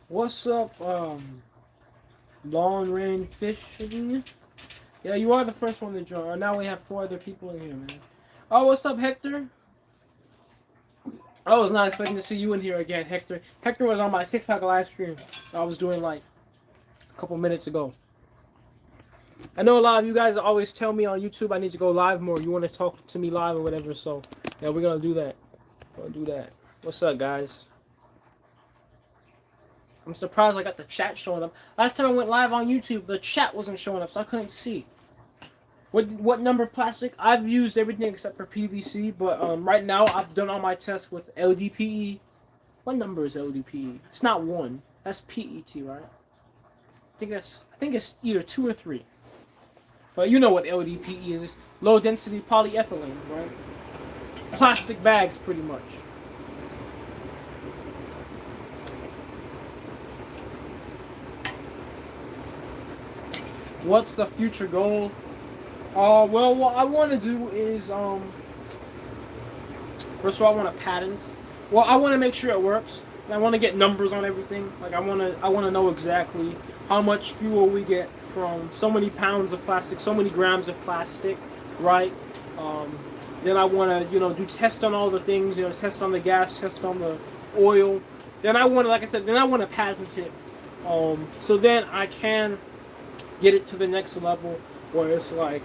What's up, long range fishing? Yeah, you are the first one to join. Now we have 4 other people in here, man. Oh, what's up, Hector? I was not expecting to see you in here again, Hector. Hector was on my TikTok live stream I was doing like a couple minutes ago. I know a lot of you guys always tell me on YouTube I need to go live more. You want to talk to me live or whatever, so yeah, we're gonna do that. We're gonna do that. What's up, guys? I'm surprised I got the chat showing up. Last time I went live on YouTube, the chat wasn't showing up, so I couldn't see. What number plastic? I've used everything except for PVC, but right now I've done all my tests with LDPE. What number is LDPE? It's not 1. That's PET, right? I think it's either 2 or 3. But you know what LDPE is. It's low density polyethylene, right? Plastic bags, pretty much. What's the future goal? Well, what I want to do is, first of all, I want to patent. Well, I want to make sure it works. I want to get numbers on everything. Like, I want to know exactly how much fuel we get from so many pounds of plastic, so many grams of plastic, right? Then I want to, do tests on all the things, test on the gas, test on the oil. Then I want to, like I said, then I want to patent it. So then I can get it to the next level where it's like,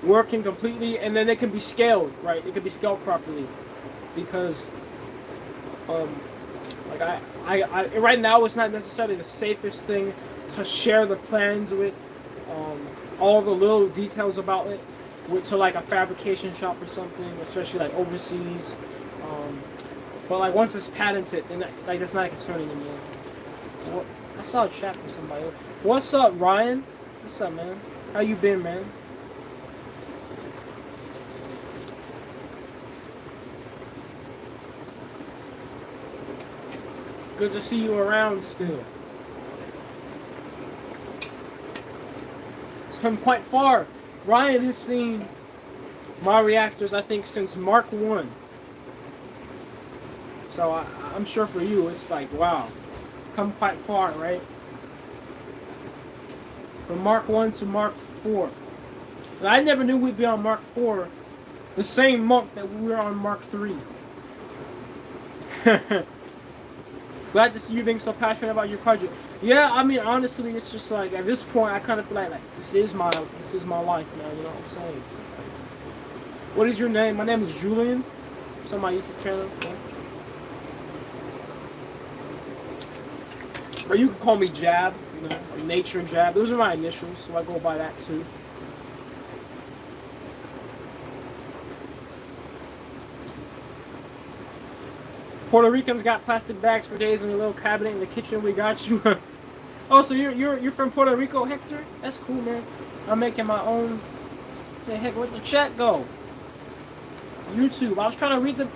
working completely, and then it can be scaled, right? It can be scaled properly, because, like I right now it's not necessarily the safest thing to share the plans with, all the little details about it, to like a fabrication shop or something, especially like overseas. But like once it's patented, then like that's not a concern anymore. What? I saw a chat from somebody. What's up, Ryan? What's up, man? How you been, man? Good to see you around still. It's come quite far. Ryan has seen my reactors, I think, since Mark 1. So I'm sure for you, it's like, wow. Come quite far, right? From Mark 1 to Mark 4. And I never knew we'd be on Mark 4 the same month that we were on Mark 3. Glad to see you being so passionate about your project. Yeah, I mean, honestly, it's just like, at this point, I kind of feel like this is my life now, you know what I'm saying? What is your name? My name is Julian. It's on my YouTube channel. Yeah. Or you can call me Jab, or NatureJab. Those are my initials, so I go by that too. Puerto Ricans got plastic bags for days in a little cabinet in the kitchen. We got you. Oh, so you're from Puerto Rico, Hector? That's cool, man. I'm making my own. The heck, where'd the chat go? YouTube. I was trying to read the.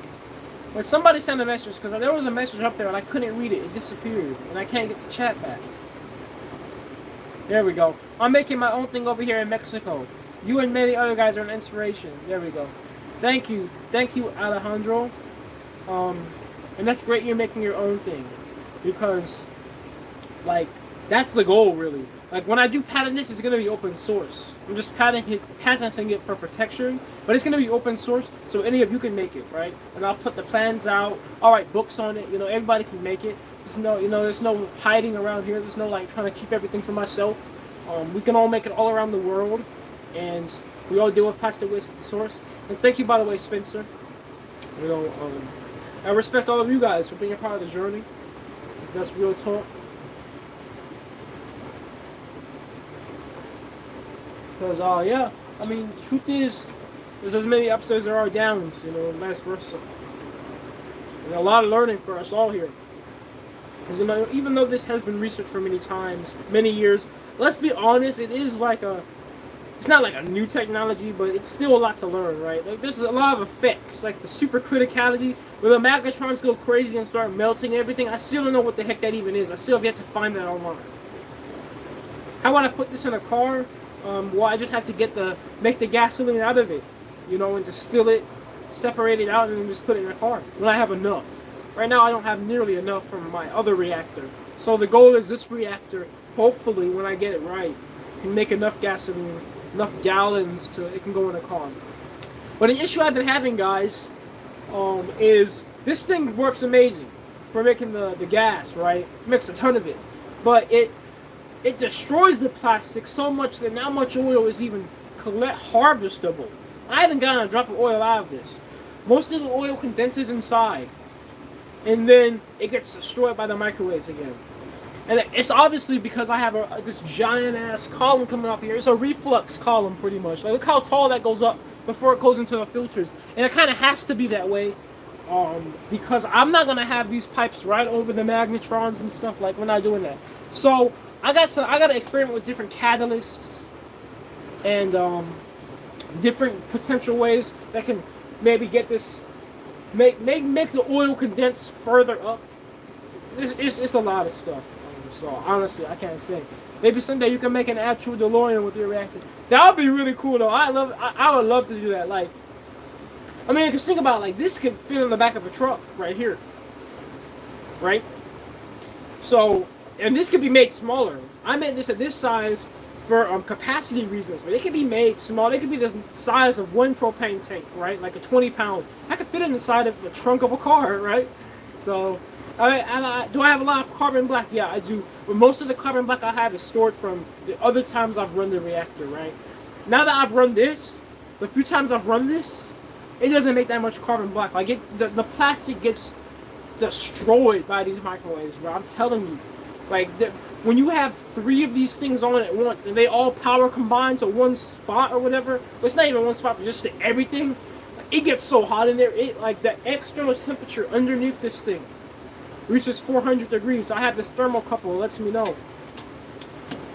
But somebody sent a message, because there was a message up there and I couldn't read it. It disappeared. And I can't get the chat back. There we go. I'm making my own thing over here in Mexico. You and many other guys are an inspiration. There we go. Thank you. Thank you, Alejandro. And that's great you're making your own thing. Because, like, that's the goal, really. Like, when I do patent this, it's going to be open source. I'm just patenting it for protection, but it's going to be open source, so any of you can make it, right? And I'll put the plans out. I'll write books on it. Everybody can make it. There's no, there's no hiding around here. There's no, like, trying to keep everything for myself. We can all make it all around the world, and we all deal with plastic waste at the source. And thank you, by the way, Spencer. I respect all of you guys for being a part of the journey. That's real talk. Because, yeah, I mean, the truth is, there's as many ups as there are downs, and vice versa. And a lot of learning for us all here. Because, even though this has been researched for many times, many years, let's be honest, it's not like a new technology, but it's still a lot to learn, right? Like, there's a lot of effects, like the supercriticality, where the magnetrons go crazy and start melting everything. I still don't know what the heck that even is. I still have yet to find that online. How would I put this in a car? Well, I just have to make the gasoline out of it, and distill it, separate it out, and then just put it in a car when I have enough. Right now I don't have nearly enough from my other reactor. So the goal is this reactor, hopefully when I get it right, can make enough gasoline, enough gallons to it can go in a car. But an issue I've been having, guys, is this thing works amazing for making the gas, right? It makes a ton of it. But it destroys the plastic so much that not much oil is even harvestable. I haven't gotten a drop of oil out of this. Most of the oil condenses inside, and then it gets destroyed by the microwaves again. And it's obviously because I have this giant ass column coming off here. It's a reflux column pretty much. Like, look how tall that goes up before it goes into the filters. And it kind of has to be that way because I'm not going to have these pipes right over the magnetrons and stuff. Like, we're not doing that. So I got to experiment with different catalysts and different potential ways that can maybe get this, make the oil condense further up. It's a lot of stuff. So honestly, I can't say. Maybe someday you can make an actual DeLorean with your reactor. That would be really cool, though. I would love to do that. Like, I mean, because think about it, like, this could fit in the back of a truck right here, right? So, and this could be made smaller. I made this at this size for capacity reasons, but it can be made small. It could be the size of one propane tank, right? Like a 20-pound. I could fit it inside of the trunk of a car, right? So, do I have a lot of carbon black? Yeah, I do. But most of the carbon black I have is stored from the other times I've run the reactor, right? Now that I've run this, the few times I've run this, it doesn't make that much carbon black. Like, the plastic gets destroyed by these microwaves, bro. I'm telling you. Like, when you have 3 of these things on at once, and they all power combine to one spot or whatever, well, it's not even one spot, but just to everything, it gets so hot in there. Like, the external temperature underneath this thing reaches 400 degrees. So I have this thermocouple that lets me know.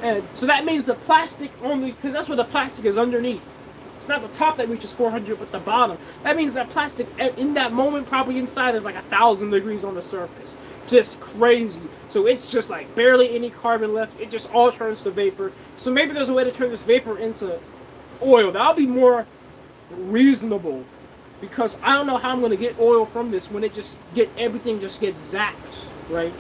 And so that means the plastic only, because that's where the plastic is underneath. It's not the top that reaches 400, but the bottom. That means that plastic in that moment probably inside is like 1,000 degrees on the surface. Just crazy. So it's just like barely any carbon left. It just all turns to vapor. So maybe there's a way to turn this vapor into oil. That'll be more reasonable. Because I don't know how I'm going to get oil from this when everything just gets zapped, right?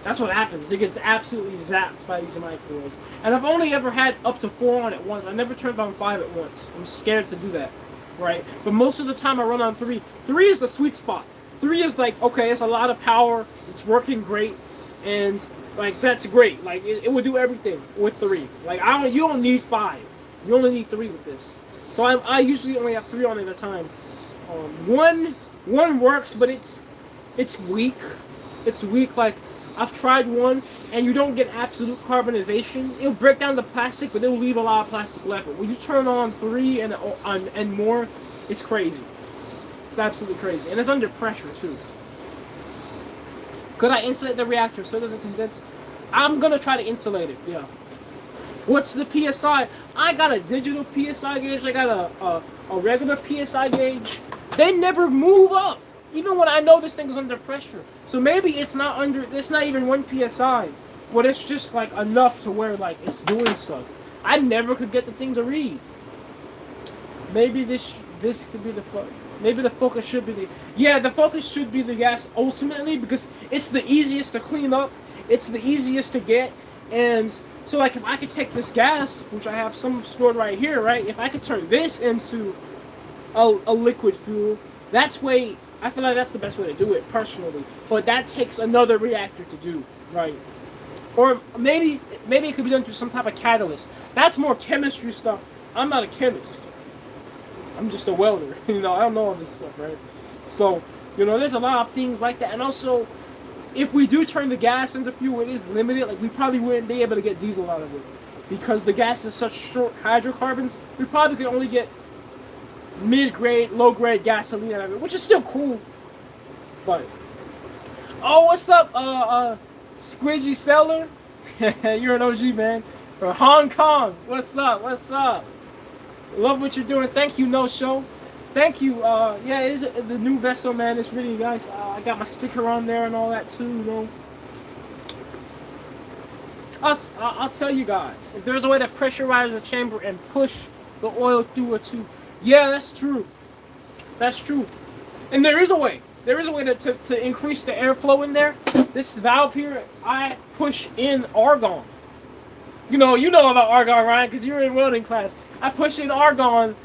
That's what happens. It gets absolutely zapped by these microwaves. And I've only ever had up to 4 on at once. I never turned on 5 at once. I'm scared to do that, right? But most of the time I run on 3. 3 is the sweet spot. 3 is like, okay, it's a lot of power. It's working great. And, like, that's great. Like, it will do everything with 3. Like, you don't need 5. You only need 3 with this. So I usually only have 3 on at a time. One works, but it's weak. It's weak. Like, I've tried 1, and you don't get absolute carbonization. It'll break down the plastic, but it'll leave a lot of plastic left. But when you turn on 3 and more, it's crazy. It's absolutely crazy, and it's under pressure too. Could I insulate the reactor so it doesn't condense? I'm gonna try to insulate it. Yeah. What's the PSI? I got a digital PSI gauge. I got a regular PSI gauge. They never move up, even when I know this thing is under pressure. So maybe it's not even 1 PSI, but it's just like enough to where like it's doing stuff. I never could get the thing to read. Maybe this could be the focus. Maybe the focus should be the focus should be the gas ultimately, because it's the easiest to clean up. It's the easiest to get. And so, like, if I could take this gas, which I have some stored right here, right? If I could turn this into a liquid fuel, I feel like that's the best way to do it, personally. But that takes another reactor to do, right? Or maybe it could be done through some type of catalyst. That's more chemistry stuff. I'm not a chemist. I'm just a welder. I don't know all this stuff, right? So, there's a lot of things like that. And also, if we do turn the gas into fuel, it is limited. Like, we probably wouldn't be able to get diesel out of it. Because the gas is such short hydrocarbons, we probably could only get mid-grade, low-grade gasoline out of it, which is still cool. But, oh, what's up, Squidgy Seller? You're an OG, man. From Hong Kong. What's up? Love what you're doing. Thank you, No Show. Thank you. Yeah, it is the new vessel, man. It's really nice. I got my sticker on there and all that too, I'll tell you guys, if there's a way to pressurize the chamber and push the oil through a tube. Yeah, that's true. That's true. And there is a way. there is a way to increase the airflow in there. This valve here, I push in argon. You know about argon, Ryan, because you're in welding class. I push in argon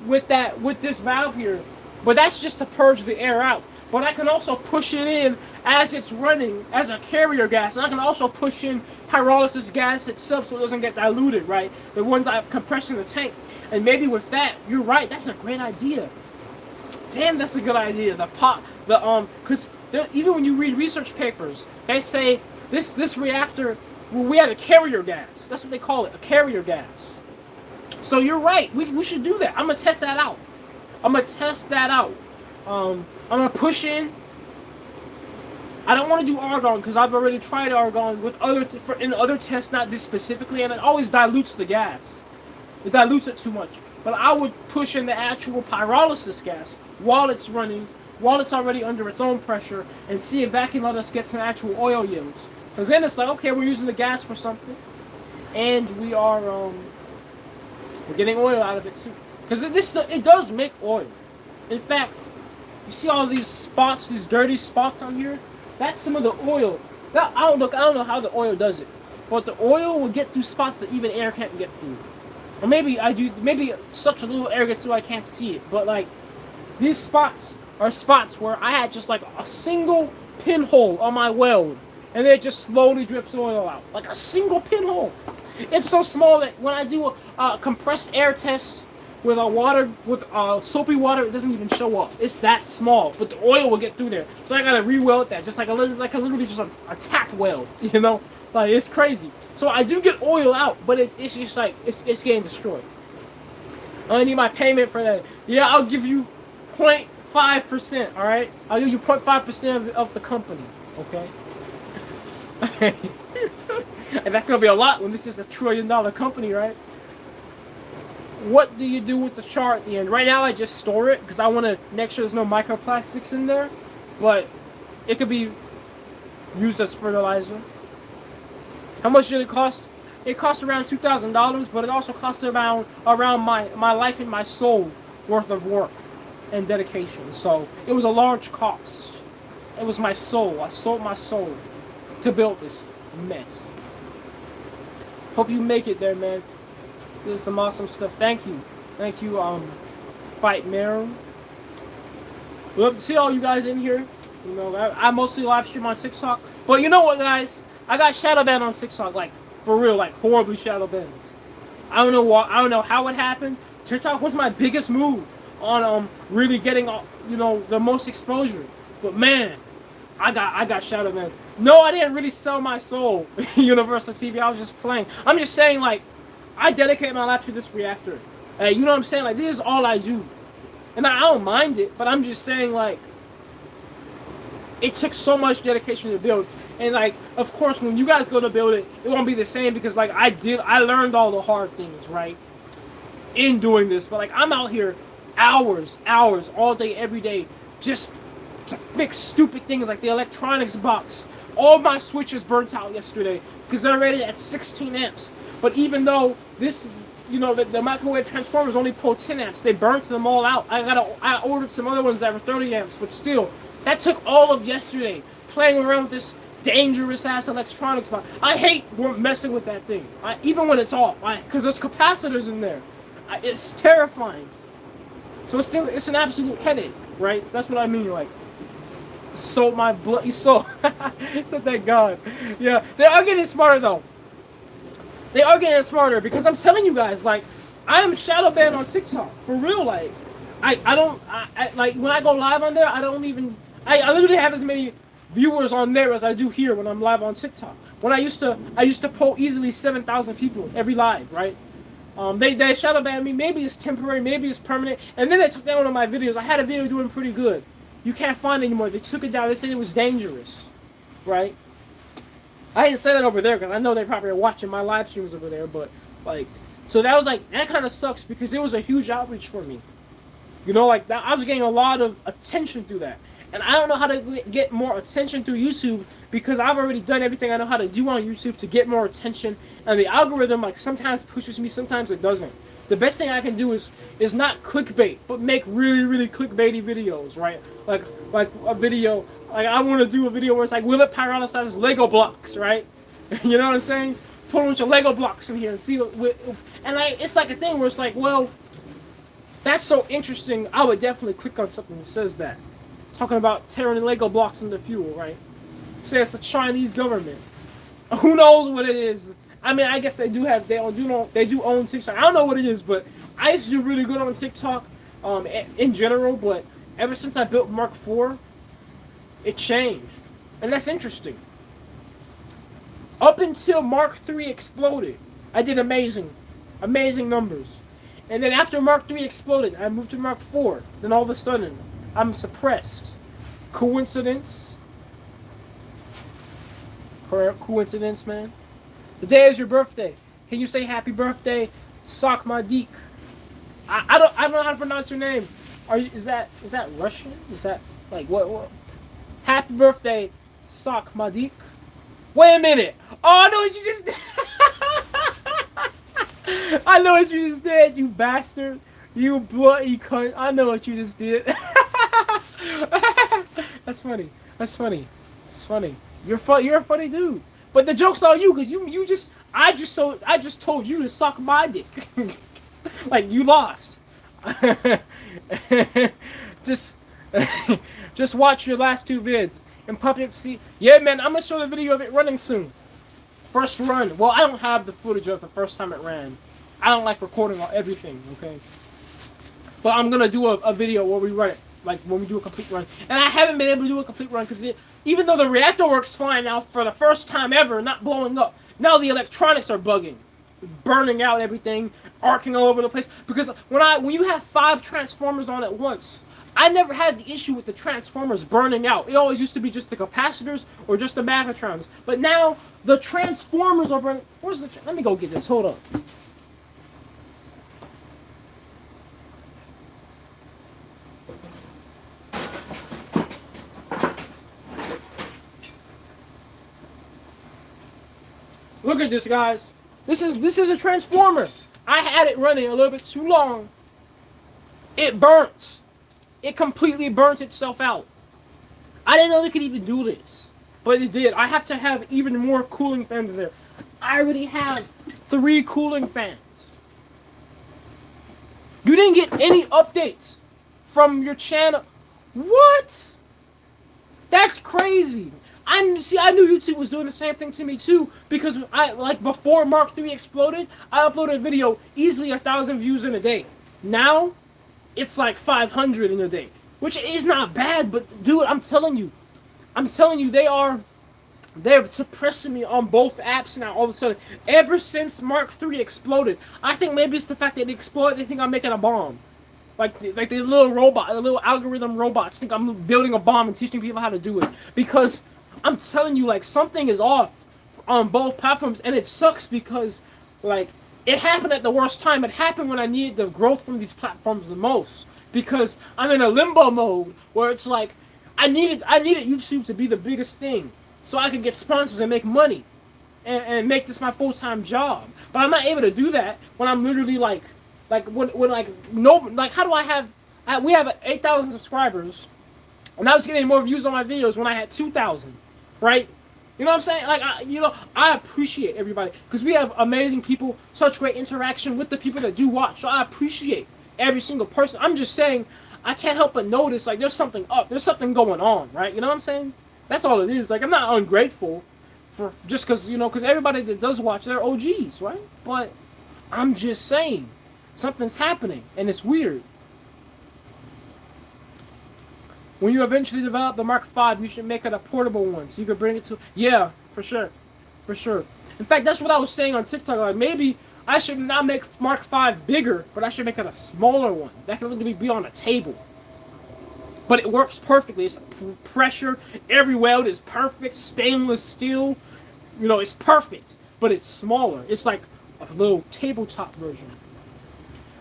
with this valve here, but that's just to purge the air out. But I can also push it in as it's running as a carrier gas, and I can also push in pyrolysis gas itself so it doesn't get diluted, right? The ones I compress in the tank, and maybe with that, you're right. That's a great idea. Damn, that's a good idea. Because even when you read research papers, they say this reactor. Well, we had a carrier gas. That's what they call it, a carrier gas. So you're right. We should do that. I'm gonna test that out. I'm gonna push in. I don't want to do argon because I've already tried argon with in other tests, not this specifically, and it always dilutes the gas. It dilutes it too much. But I would push in the actual pyrolysis gas while it's running, while it's already under its own pressure, and see if that can let us get some actual oil yields. Because then it's like, okay, we're using the gas for something, and we're getting oil out of it too. Because it does make oil. In fact, you see all these spots, these dirty spots on here? That's some of the oil. I don't know how the oil does it, but the oil will get through spots that even air can't get through. Or maybe such a little air gets through I can't see it. But like, these spots are spots where I had just like a single pinhole on my weld, and then it just slowly drips oil out. Like a single pinhole. It's so small that when I do a compressed air test with soapy water, it doesn't even show up. It's that small, but the oil will get through there. So I gotta re-weld that, just literally just a tack weld, you know? Like, it's crazy. So I do get oil out, but it's just like, it's getting destroyed. I need my payment for that. Yeah, I'll give you 0.5%, alright? I'll give you 0.5% of the company, okay? And that's gonna be a lot when this is $1 trillion company, right? What do you do with the char at the end? Right now I just store it because I want to make sure there's no microplastics in there, but it could be used as fertilizer. How much did it cost? It cost around $2,000, but it also cost around my life and my soul worth of work and dedication. So it was a large cost. It was my soul. I sold my soul to build this mess. Hope you make it there, man. This is some awesome stuff. Thank you, Fight Meron. We'd love to see all you guys in here. You know, I mostly live stream on TikTok, but you know what, guys? I got shadow banned on TikTok, like for real, like horribly shadow banned. I don't know why. I don't know how it happened. TikTok was my biggest move on really getting the most exposure. But man, I got shadow banned. No, I didn't really sell my soul. Universal TV. I was just playing. I'm just saying, like, I dedicate my life to this reactor. You know what I'm saying? Like, this is all I do. And I don't mind it, but I'm just saying, like, it took so much dedication to build. And, like, of course, when you guys go to build it, it won't be the same because, like, I learned all the hard things, right? In doing this. But, like, I'm out here hours, all day, every day, just to fix stupid things like the electronics box. All my switches burnt out yesterday because they're rated at 16 amps. But even though this, the microwave transformers only pull 10 amps, they burnt them all out. I ordered some other ones that were 30 amps, but still, that took all of yesterday playing around with this dangerous ass electronics box. I hate messing with that thing, even when it's off, because there's capacitors in there. It's terrifying. So it's an absolute headache, right? That's what I mean, like. Sold my blood. You sold. Said that God. Yeah, they are getting smarter though. They are getting smarter because I'm telling you guys, like, I am shadow banned on TikTok for real. Like, I like when I go live on there, I literally have as many viewers on there as I do here when I'm live on TikTok. When I used to pull easily 7,000 people every live, right? They shadow banned me. Maybe it's temporary, maybe it's permanent, and then they took down one of my videos. I had a video doing pretty good. You can't find it anymore. They took it down. They said it was dangerous, right? I didn't say that over there because I know they probably are watching my live streams over there. But like, so that kind of sucks because it was a huge outreach for me. Like that, I was getting a lot of attention through that, and I don't know how to get more attention through YouTube because I've already done everything I know how to do on YouTube to get more attention, and the algorithm like sometimes pushes me, sometimes it doesn't. the best thing I can do is not clickbait, but make really, really clickbaity videos, right? Like a video, like I want to do a video where it's like, will it pyrolyze Lego blocks, right? You know what I'm saying? Put a bunch of Lego blocks in here and see and it's like a thing where it's like, well, that's so interesting. I would definitely click on something that says that. Talking about tearing Lego blocks into fuel, right? Say it's the Chinese government. Who knows what it is? I mean, I guess they do own TikTok. I don't know what it is, but I used to do really good on TikTok, in general. But ever since I built Mark IV, it changed, and that's interesting. Up until Mark III exploded, I did amazing numbers, and then after Mark III exploded, I moved to Mark IV. Then all of a sudden, I'm suppressed. Coincidence? Coincidence, man. Today is your birthday. Can you say happy birthday, Sak Madik? I don't know how to pronounce your name. Is that Russian? Is that like what? Happy birthday, Sak Madik. Wait a minute. Oh, I know what you just did. I know what you just did, you bastard. You bloody cunt. I know what you just did. That's funny. That's funny. It's funny. You're a funny dude. But the joke's on you, because I just told you to suck my dick. Like, you lost. Just watch your last two vids and pop it. See, yeah, man, I'm gonna show the video of it running soon. First run. Well, I don't have the footage of the first time it ran. I don't like recording everything, okay? But I'm gonna do a video where we run it, like when we do a complete run. And I haven't been able to do a complete run because even though the reactor works fine now for the first time ever, not blowing up, now the electronics are bugging, burning out everything, arcing all over the place. Because when you have 5 transformers on at once, I never had the issue with the transformers burning out. It always used to be just the capacitors or just the magnetrons. But now the transformers are burning. Let me go get this. Hold up. Look at this, guys. This is a transformer. I had it running a little bit too long. It burnt. It completely burnt itself out. I didn't know they could even do this, but it did. I have to have even more cooling fans in there. I already have 3 cooling fans. You didn't get any updates from your channel. What? That's crazy. I knew YouTube was doing the same thing to me too, because before Mark III exploded, I uploaded a video easily 1,000 views in a day. Now, it's like 500 in a day, which is not bad. But dude, I'm telling you, they're suppressing me on both apps now. All of a sudden, ever since Mark III exploded, I think maybe it's the fact that it exploded. They think I'm making a bomb, like the little algorithm robots think I'm building a bomb and teaching people how to do it. Because I'm telling you, like, something is off on both platforms, and it sucks because, like, it happened at the worst time. It happened when I needed the growth from these platforms the most, because I'm in a limbo mode where it's like I needed YouTube to be the biggest thing so I could get sponsors and make money and make this my full-time job. But I'm not able to do that when I'm literally how do I have we have 8,000 subscribers, and I was getting more views on my videos when I had 2,000, right? You know what I'm saying? Like, I appreciate everybody, because we have amazing people, such great interaction with the people that do watch. So I appreciate every single person. I'm just saying, I can't help but notice, like, there's something up. There's something going on, right? You know what I'm saying? That's all it is. Like, I'm not ungrateful for just because, because everybody that does watch, they're OGs, right? But I'm just saying, something's happening, and it's weird. When you eventually develop the Mark V, you should make it a portable one, so you can bring it to... Yeah, for sure. For sure. In fact, that's what I was saying on TikTok. Like, maybe I should not make Mark V bigger, but I should make it a smaller one. That can literally be on a table. But it works perfectly. It's pressure. Every weld is perfect. Stainless steel. It's perfect. But it's smaller. It's like a little tabletop version.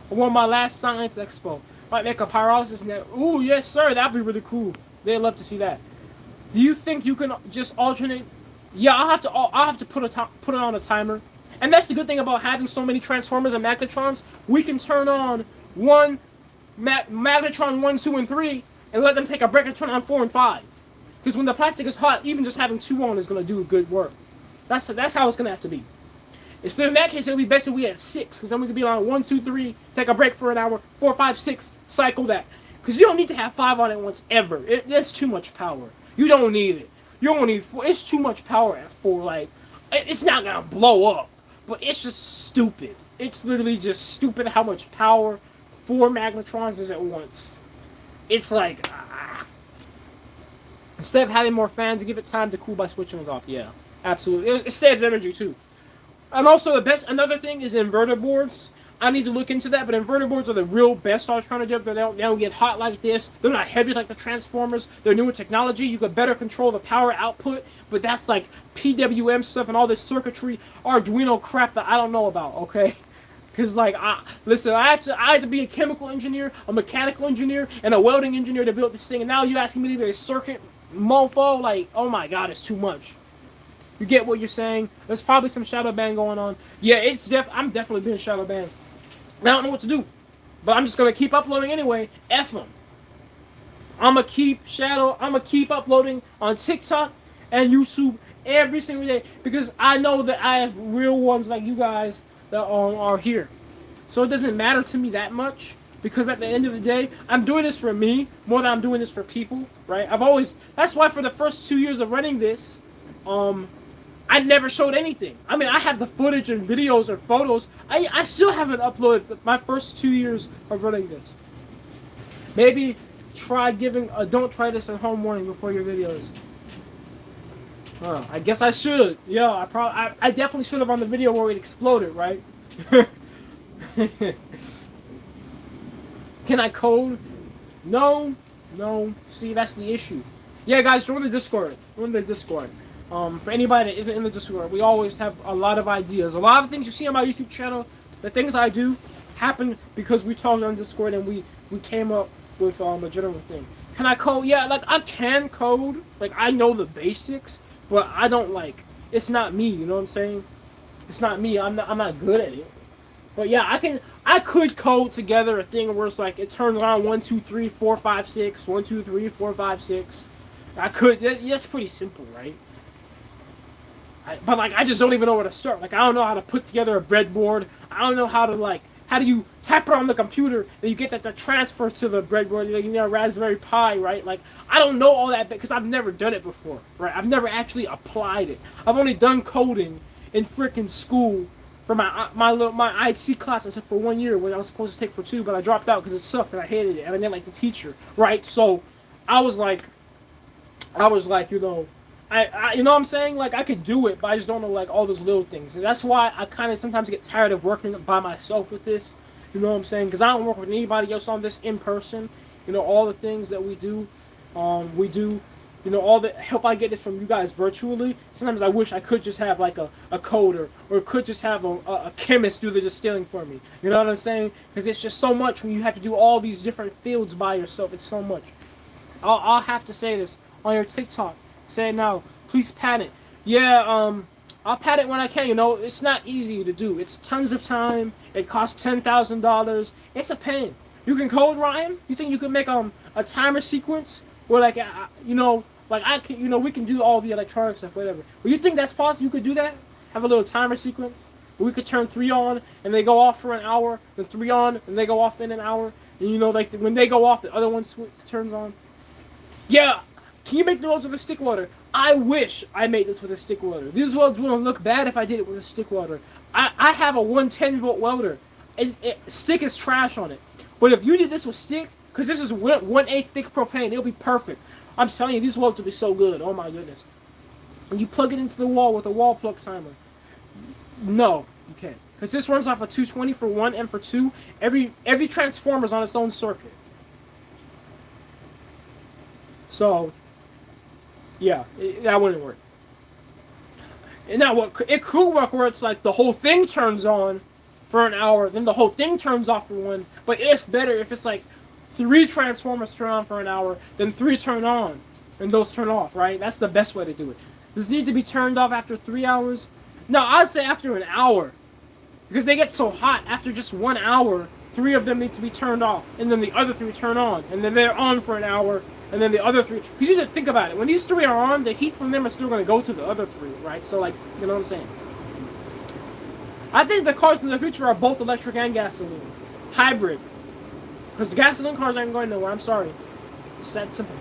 I won my last Science Expo. Might make a pyrolysis net. Ooh, yes, sir. That'd be really cool. They'd love to see that. Do you think you can just alternate? Yeah, I'll have to put it on a timer, And that's the good thing about having so many transformers and magnetrons. We can turn on one magnetron 1, 2, and 3 and let them take a break and turn on 4 and 5. Because when the plastic is hot, even just having 2 on is going to do good work. That's how it's going to have to be. So in that case, it would be best if we had 6. Because then we could be on 1, 2, 3, take a break for an hour, 4, 5, 6, cycle that. Because you don't need to have 5 on at once ever. That's too much power. You don't need it. You don't need 4. It's too much power at 4. Like, it's not going to blow up. But it's just stupid. It's literally just stupid how much power 4 magnetrons is at once. It's like, instead of having more fans, give it time to cool by switching it off. Yeah, absolutely. It saves energy too. And also another thing is inverter boards. I need to look into that, but inverter boards are the real best alternative. They don't get hot like this. They're not heavy like the transformers. They're newer technology. You can better control the power output, but that's like PWM stuff and all this circuitry, Arduino crap that I don't know about, okay? Because, like, listen, I had to be a chemical engineer, a mechanical engineer, and a welding engineer to build this thing, and now you're asking me to be a circuit mofo? Like, oh my god, it's too much. You get what you're saying? There's probably some shadow ban going on. Yeah, I'm definitely being shadow banned. I don't know what to do. But I'm just going to keep uploading anyway. F them. I'm going to keep uploading on TikTok and YouTube every single day. Because I know that I have real ones like you guys that are here. So it doesn't matter to me that much. Because at the end of the day, I'm doing this for me more than I'm doing this for people. Right? That's why for the first 2 years of running this, I never showed anything. I mean, I have the footage and videos or photos. I still haven't uploaded my first 2 years of running this. Maybe try giving a don't try this at home warning before your videos. I guess I should. Yeah, I definitely should have on the video where it exploded, right? Can I code? No. See, that's the issue. Yeah, guys, join the Discord. For anybody that isn't in the Discord, we always have a lot of ideas. A lot of things you see on my YouTube channel, the things I do, happen because we talked on Discord and we came up with a general thing. Can I code? Yeah, like, I can code. Like, I know the basics, but I don't, like, it's not me, you know what I'm saying? It's not me. I'm not good at it. But yeah, I could code together a thing where it's like, it turns on 1, 2, 3, 4, 5, 6, 1, 2, 3, 4, 5, 6. I could. That's pretty simple, right? But, like, I just don't even know where to start. Like, I don't know how to put together a breadboard. I don't know how to, like, how do you tap it on the computer and you get that the transfer to the breadboard, like, you know, Raspberry Pi, right? Like, I don't know all that because I've never done it before, right? I've never actually applied it. I've only done coding in freaking school for my IT class I took for 1 year, what I was supposed to take for 2, but I dropped out because it sucked and I hated it and I didn't like the teacher, right? So, I was like, you know, you know what I'm saying? Like, I could do it, but I just don't know, like, all those little things. And that's why I kind of sometimes get tired of working by myself with this. You know what I'm saying? Because I don't work with anybody else on this in person. You know, all the things that we do, you know, all the help I get is from you guys virtually. Sometimes I wish I could just have, like, a coder, or could just have a chemist do the distilling for me. You know what I'm saying? Because it's just so much when you have to do all these different fields by yourself. It's so much. I'll have to say this on your TikTok. Say it now. Please pat it. Yeah, I'll pat it when I can. You know, it's not easy to do. It's tons of time. It costs $10,000. It's a pain. You can code, Ryan? You think you could make a timer sequence where, like, you know, like, I can, you know, we can do all the electronic stuff, whatever. But you think that's possible? You could do that? Have a little timer sequence where we could turn 3 on and they go off for an hour, then 3 on and they go off in an hour, and, you know, like, when they go off, the other one turns on. Yeah. Can you make the welds with a stick welder? I wish I made this with a stick welder. These welds wouldn't look bad if I did it with a stick welder. I have a 110 volt welder. Stick is trash on it. But if you did this with stick, because this is 1/8 thick propane, it'll be perfect. I'm telling you, these welds will be so good. Oh my goodness. And you plug it into the wall with a wall plug timer. No, you can't. Because this runs off a 220 for 1 and for 2. Every transformer's on its own circuit. So, yeah, that wouldn't work. And now, it could work where it's like the whole thing turns on for an hour, then the whole thing turns off for 1. But it's better if it's like 3 transformers turn on for an hour, then 3 turn on, and those turn off, right? That's the best way to do it. Does it need to be turned off after 3 hours? No, I'd say after an hour. Because they get so hot after just 1 hour, 3 of them need to be turned off, and then the other 3 turn on, and then they're on for an hour, and then the other 3. Because you have to think about it. When these 3 are on, the heat from them are still going to go to the other 3, right? So, like, you know what I'm saying? I think the cars in the future are both electric and gasoline. Hybrid. Because the gasoline cars aren't going nowhere, I'm sorry. It's that simple.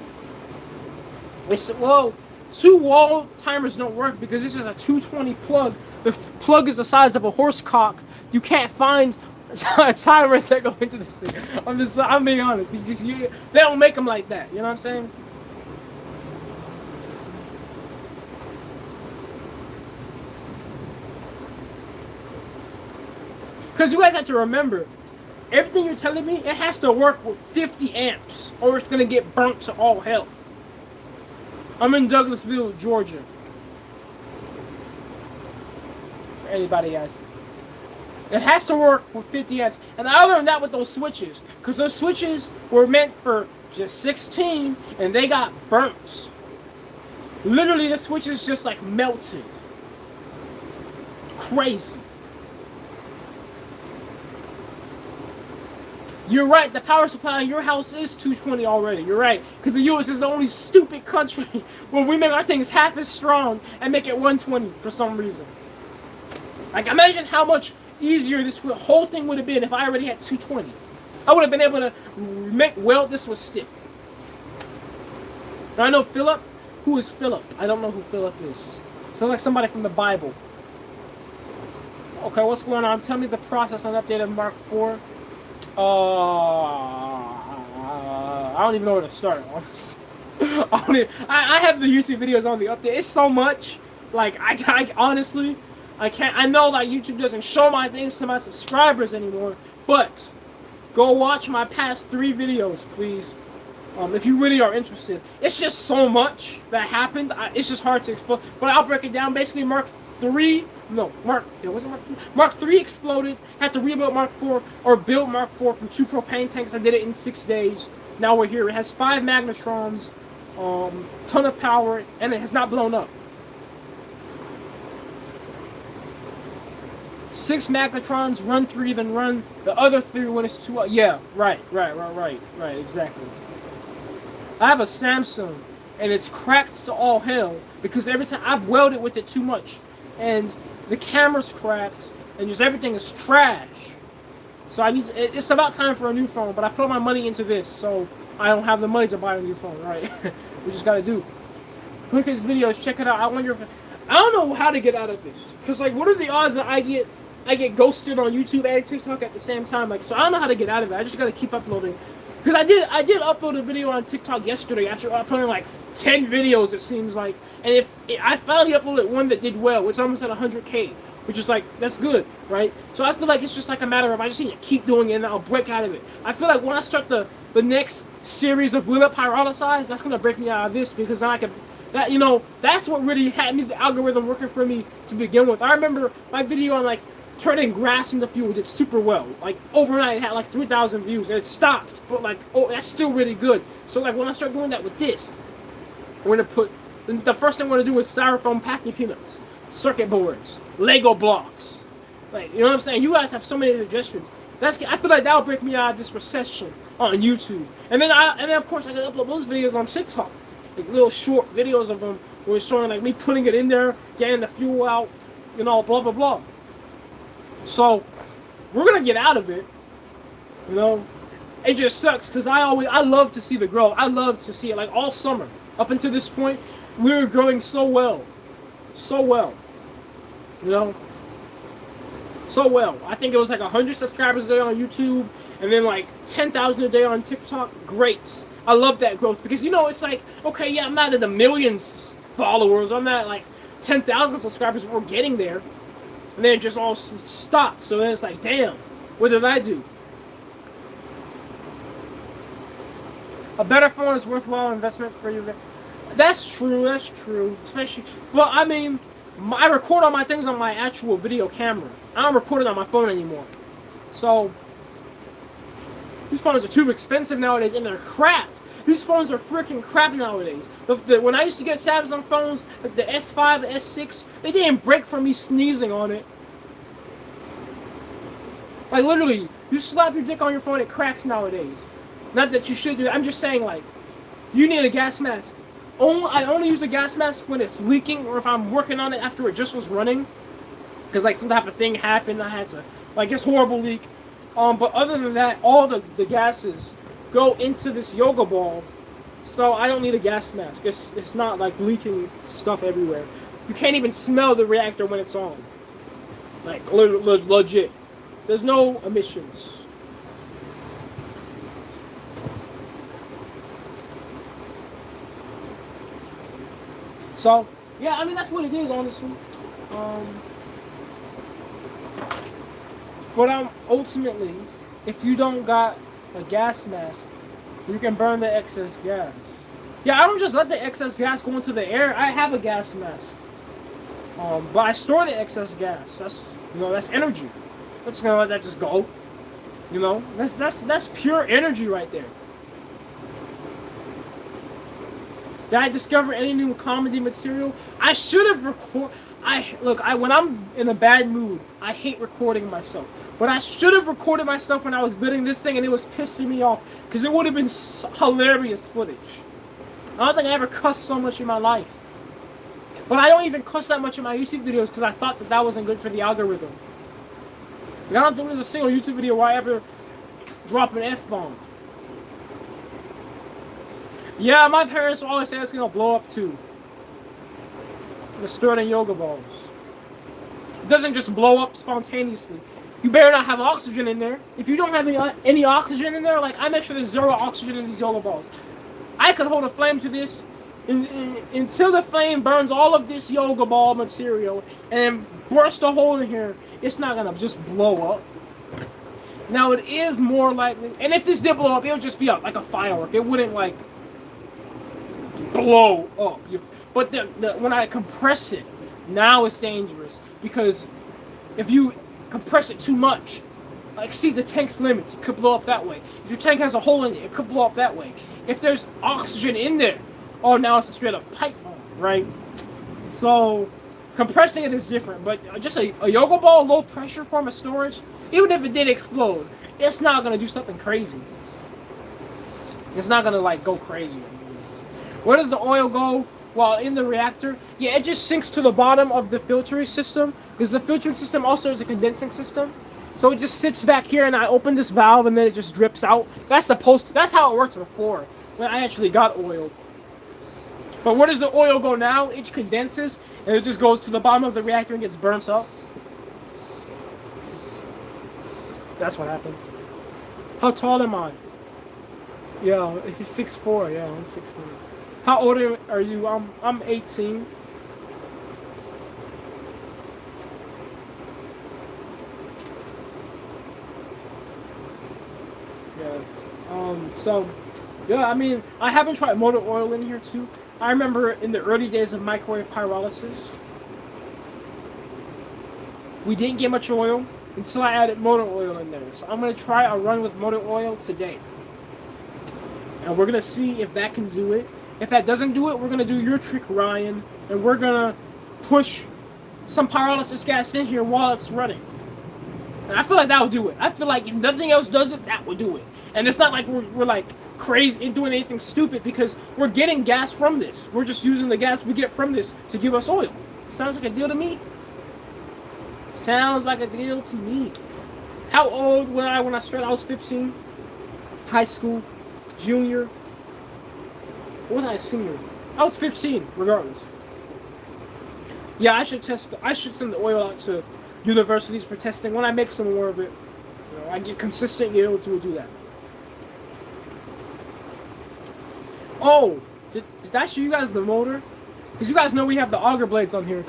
Well, 2 wall timers don't work because this is a 220 plug. The plug is the size of a horse cock. You can't find timers that go into this thing. I'm being honest. They don't make them like that. You know what I'm saying? Because you guys have to remember, everything you're telling me, it has to work with 50 amps, or it's gonna get burnt to all hell. I'm in Douglasville, Georgia. For anybody guys. It has to work with 50 amps. And I learned that with those switches. Because those switches were meant for just 16 and they got burnt. Literally the switches just like melted. Crazy. You're right, the power supply in your house is 220 already. You're right. Because the US is the only stupid country where we make our things half as strong and make it 120 for some reason. Like, imagine how much easier this whole thing would have been if I already had 220. I would have been able to weld this with stick. Now I know Philip. Who is Philip? I don't know who Philip is. Sounds like somebody from the Bible. Okay, what's going on? Tell me the process on updated Mark 4. I don't even know where to start, honestly. I have the YouTube videos on the update. It's so much. Like, I honestly, I can't. I know that YouTube doesn't show my things to my subscribers anymore, but go watch my past 3 videos, please. If you really are interested. It's just so much that happened. It's just hard to explain. But I'll break it down. Basically, Mark 3 exploded, had to rebuild Mark 4, or build Mark 4 from 2 propane tanks. I did it in 6 days. Now we're here. It has 5 magnetrons, ton of power, and it has not blown up. 6 magnetrons, run 3, then run the other 3 when it's 2. Yeah, right, exactly. I have a Samsung, and it's cracked to all hell, because every time I've welded with it too much. And the camera's cracked, and just everything is trash. So it's about time for a new phone, but I put my money into this, so I don't have the money to buy a new phone, right? We just gotta do. Click his videos, check it out. I don't know how to get out of this. Because, like, what are the odds that I get ghosted on YouTube and TikTok at the same time? Like, so I don't know how to get out of it. I just gotta keep uploading. Because I did upload a video on TikTok yesterday after uploading like 10 videos, it seems like. And I finally uploaded one that did well, which almost at 100K, which is like, that's good, right? So I feel like it's just like a matter of, I just need to keep doing it and I'll break out of it. I feel like when I start the next series of Will It Pyrolysis, that's going to break me out of this, because then I can, that's what really had me, the algorithm working for me to begin with. I remember my video on like turning grass into fuel did super well. Like overnight it had like 3,000 views and it stopped, but like, oh, that's still really good. So like when I start doing that with this, we're going to put, the first thing we're going to do is styrofoam packing peanuts, circuit boards, Lego blocks. Like, you know what I'm saying? You guys have so many suggestions. I feel like that'll break me out of this recession on YouTube. And then of course I can upload those videos on TikTok. Like little short videos of them where it's showing like me putting it in there, getting the fuel out, blah blah blah. So we're gonna get out of it. It just sucks because I love to see the growth. I love to see it like all summer. Up until this point, we were growing so well. So well. So well. I think it was like 100 subscribers a day on YouTube, and then like 10,000 a day on TikTok. Great. I love that growth because it's like, okay, yeah, I'm not in the millions followers. I'm not like 10,000 subscribers, but we're getting there. And then it just all stopped. So then it's like, damn, what did I do? A better phone is worthwhile investment for you. That's true. Especially, well, I mean, I record all my things on my actual video camera. I don't record it on my phone anymore. So, these phones are too expensive nowadays, and they're crap. These phones are freaking crap nowadays. When I used to get Samsung phones, like the S5, the S6, they didn't break from me sneezing on it. Like literally, you slap your dick on your phone, it cracks nowadays. Not that you should do it. I'm just saying, like, you need a gas mask. I only use a gas mask when it's leaking or if I'm working on it after it just was running. Because, like, some type of thing happened. I had to, like, it's horrible leak. But other than that, all the gases go into this yoga ball. So I don't need a gas mask. It's not, like, leaking stuff everywhere. You can't even smell the reactor when it's on. Like, legit. There's no emissions. So, yeah, I mean, that's what it is, honestly. But ultimately, if you don't got a gas mask, you can burn the excess gas. Yeah, I don't just let the excess gas go into the air. I have a gas mask. But I store the excess gas. That's energy. I'm just gonna let that just go. That's pure energy right there. Did I discover any new comedy material? I should have recorded. When I'm in a bad mood, I hate recording myself. But I should have recorded myself when I was building this thing, and it was pissing me off because it would have been hilarious footage. I don't think I ever cussed so much in my life. But I don't even cuss that much in my YouTube videos because I thought that wasn't good for the algorithm. I don't think there's a single YouTube video where I ever drop an F-bomb. Yeah, my parents always say it's gonna blow up too. The stored in yoga balls. It doesn't just blow up spontaneously. You better not have oxygen in there. If you don't have any oxygen in there, like I make sure there's zero oxygen in these yoga balls. I could hold a flame to this until the flame burns all of this yoga ball material and burst a hole in here. It's not gonna just blow up. Now it is more likely, and if this did blow up, it would just be like a firework. It wouldn't like blow up. But when I compress it, now it's dangerous because if you compress it too much, exceed the tank's limits, it could blow up that way. If your tank has a hole in it, it could blow up that way. If there's oxygen in there, oh, now it's a straight up pipe bomb, right? So compressing it is different, but just a yoga ball, low pressure form of storage, even if it did explode, it's not gonna do something crazy. It's not gonna like go crazy. Where does the oil go while in the reactor? Yeah, it just sinks to the bottom of the filtering system because the filtering system also is a condensing system. So it just sits back here, and I open this valve, and then it just drips out. That's how it worked before when I actually got oil. But where does the oil go now? It condenses, and it just goes to the bottom of the reactor and gets burnt up. That's what happens. How tall am I? Yeah, he's 6'4". Yeah, I'm 6'4". How old are you? I'm 18. Yeah, I mean, I haven't tried motor oil in here too. I remember in the early days of microwave pyrolysis, we didn't get much oil until I added motor oil in there. So I'm going to try a run with motor oil today. And we're going to see if that can do it. If that doesn't do it, we're going to do your trick, Ryan. And we're going to push some pyrolysis gas in here while it's running. And I feel like that will do it. I feel like if nothing else does it, that will do it. And it's not like we're like crazy and doing anything stupid because we're getting gas from this. We're just using the gas we get from this to give us oil. Sounds like a deal to me. Sounds like a deal to me. How old when I started? I was 15. High school. Junior. Or was I a senior? I was 15, regardless. Yeah, I should send the oil out to universities for testing. When I make some more of it, I get consistent yield to do that. Oh, did I show you guys the motor? Because you guys know we have the auger blades on here.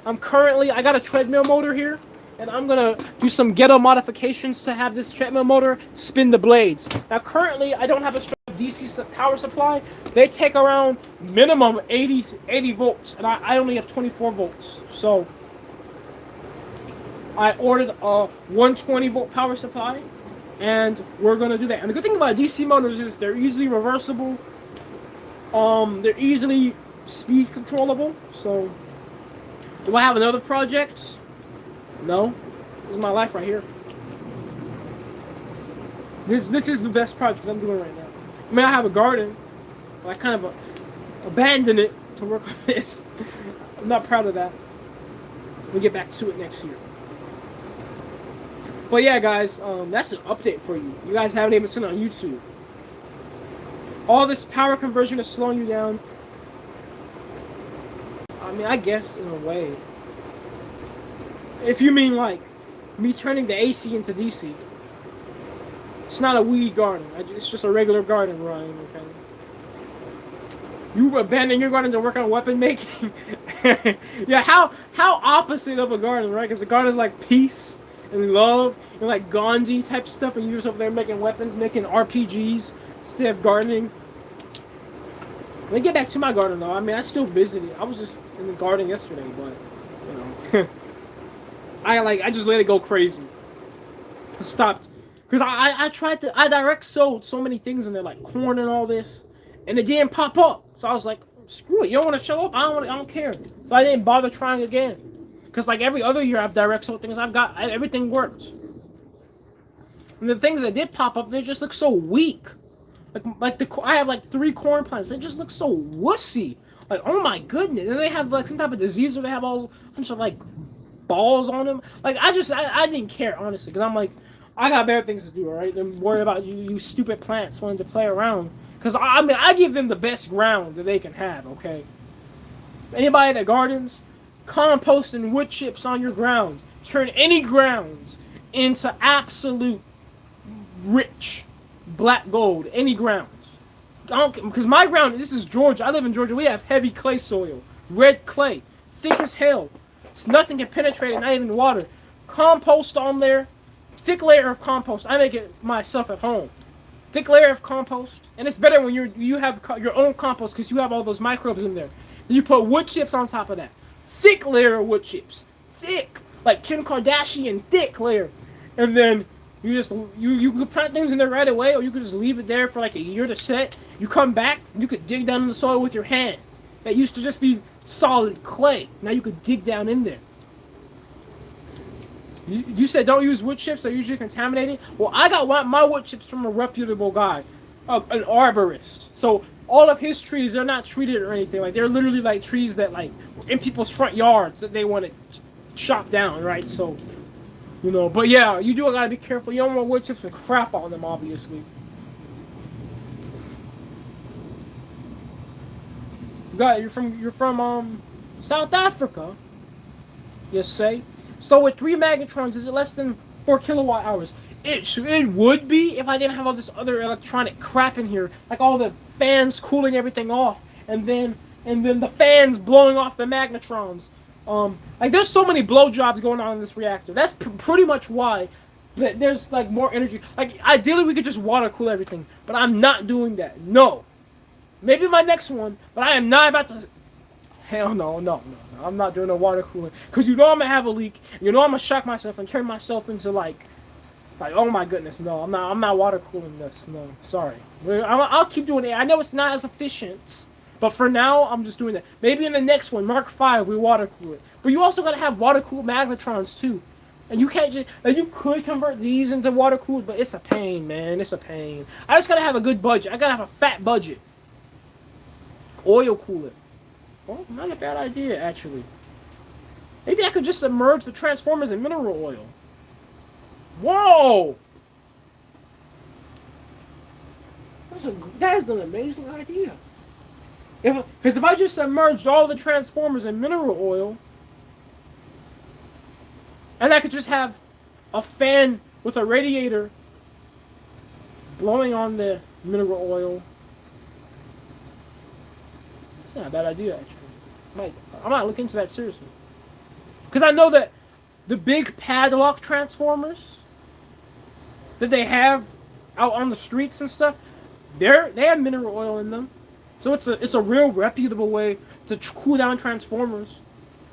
I got a treadmill motor here, and I'm gonna do some ghetto modifications to have this treadmill motor spin the blades. Now currently, I don't have a DC power supply. They take around minimum 80 volts, and I only have 24 volts. So I ordered a 120 volt power supply, and we're gonna do that. And the good thing about DC motors is they're easily reversible. They're easily speed controllable. So, do I have another project? No. This is my life right here. This is the best project I'm doing right now. I mean, I have a garden, but I kind of abandoned it to work on this. I'm not proud of that. We'll get back to it next year. But yeah, guys, that's an update for you. You guys haven't even seen it on YouTube. All this power conversion is slowing you down. I mean, I guess in a way. If you mean like me turning the AC into DC. It's not a weed garden. It's just a regular garden, Ryan. Okay. You abandon your garden to work on weapon making? Yeah, how opposite of a garden, right? Because the garden is like peace and love and like Gandhi type stuff, and you're just over there making weapons, making RPGs instead of gardening. Let me get back to my garden though. I mean, I still visited. I was just in the garden yesterday, but you know, I just let it go crazy. I stopped. Because I direct sowed so many things in there, like corn and all this, and it didn't pop up. So I was like, screw it, you don't want to show up? I don't care. So I didn't bother trying again. Because like every other year I've direct sowed things, everything worked. And the things that did pop up, they just look so weak. I have like 3 corn plants. They just look so wussy. Like, oh my goodness. And they have like some type of disease where they have all a bunch of like balls on them. Like I didn't care, honestly, because I'm like, I got better things to do, alright, than worry about you stupid plants wanting to play around. Because, I mean, I give them the best ground that they can have, okay? Anybody that gardens, compost and wood chips on your ground. Turn any grounds into absolute rich black gold. Any grounds. Because my ground, this is Georgia. I live in Georgia. We have heavy clay soil. Red clay. Thick as hell. It's nothing can penetrate it, not even water. Compost on there. Thick layer of compost. I make it myself at home. Thick layer of compost, and it's better when you have your own compost because you have all those microbes in there. Then you put wood chips on top of that. Thick layer of wood chips. Thick, like Kim Kardashian, thick layer. And then you just you could plant things in there right away, or you could just leave it there for like a year to set. You come back, you could dig down in the soil with your hands. That used to just be solid clay. Now you could dig down in there. You said don't use wood chips, they're usually contaminated. Well, I got my wood chips from a reputable guy, an arborist. So all of his trees, they're not treated or anything. Like, they're literally like trees that like in people's front yards that they want to chop down, right? So, you know, but yeah, you do gotta be careful. You don't want wood chips with crap on them, obviously. You're from South Africa. You say. So with 3 magnetrons, is it less than 4 kilowatt hours? It would be if I didn't have all this other electronic crap in here, like all the fans cooling everything off, and then the fans blowing off the magnetrons. Like there's so many blowjobs going on in this reactor. That's pretty much why there's like more energy. Like ideally we could just water cool everything, but I'm not doing that. No. Maybe my next one, but I am not about to. Hell no. I'm not doing no water cooling. Because you know I'm going to have a leak. You know I'm going to shock myself and turn myself into like, oh my goodness, no. I'm not water cooling this. No, sorry. I'll keep doing it. I know it's not as efficient. But for now, I'm just doing that. Maybe in the next one, Mark V, we water cool it. But you also got to have water cooled magnetrons too. And you can't just, and you could convert these into water cooled, but it's a pain, man. It's a pain. I just got to have a good budget. I got to have a fat budget. Oil cool it. Well, not a bad idea, actually. Maybe I could just submerge the transformers in mineral oil. Whoa! That is an amazing idea. Because if I just submerged all the transformers in mineral oil, and I could just have a fan with a radiator blowing on the mineral oil. It's not a bad idea, actually. I might look into that seriously. Because I know that the big padlock transformers that they have out on the streets and stuff, they have mineral oil in them. So it's a real reputable way to cool down transformers.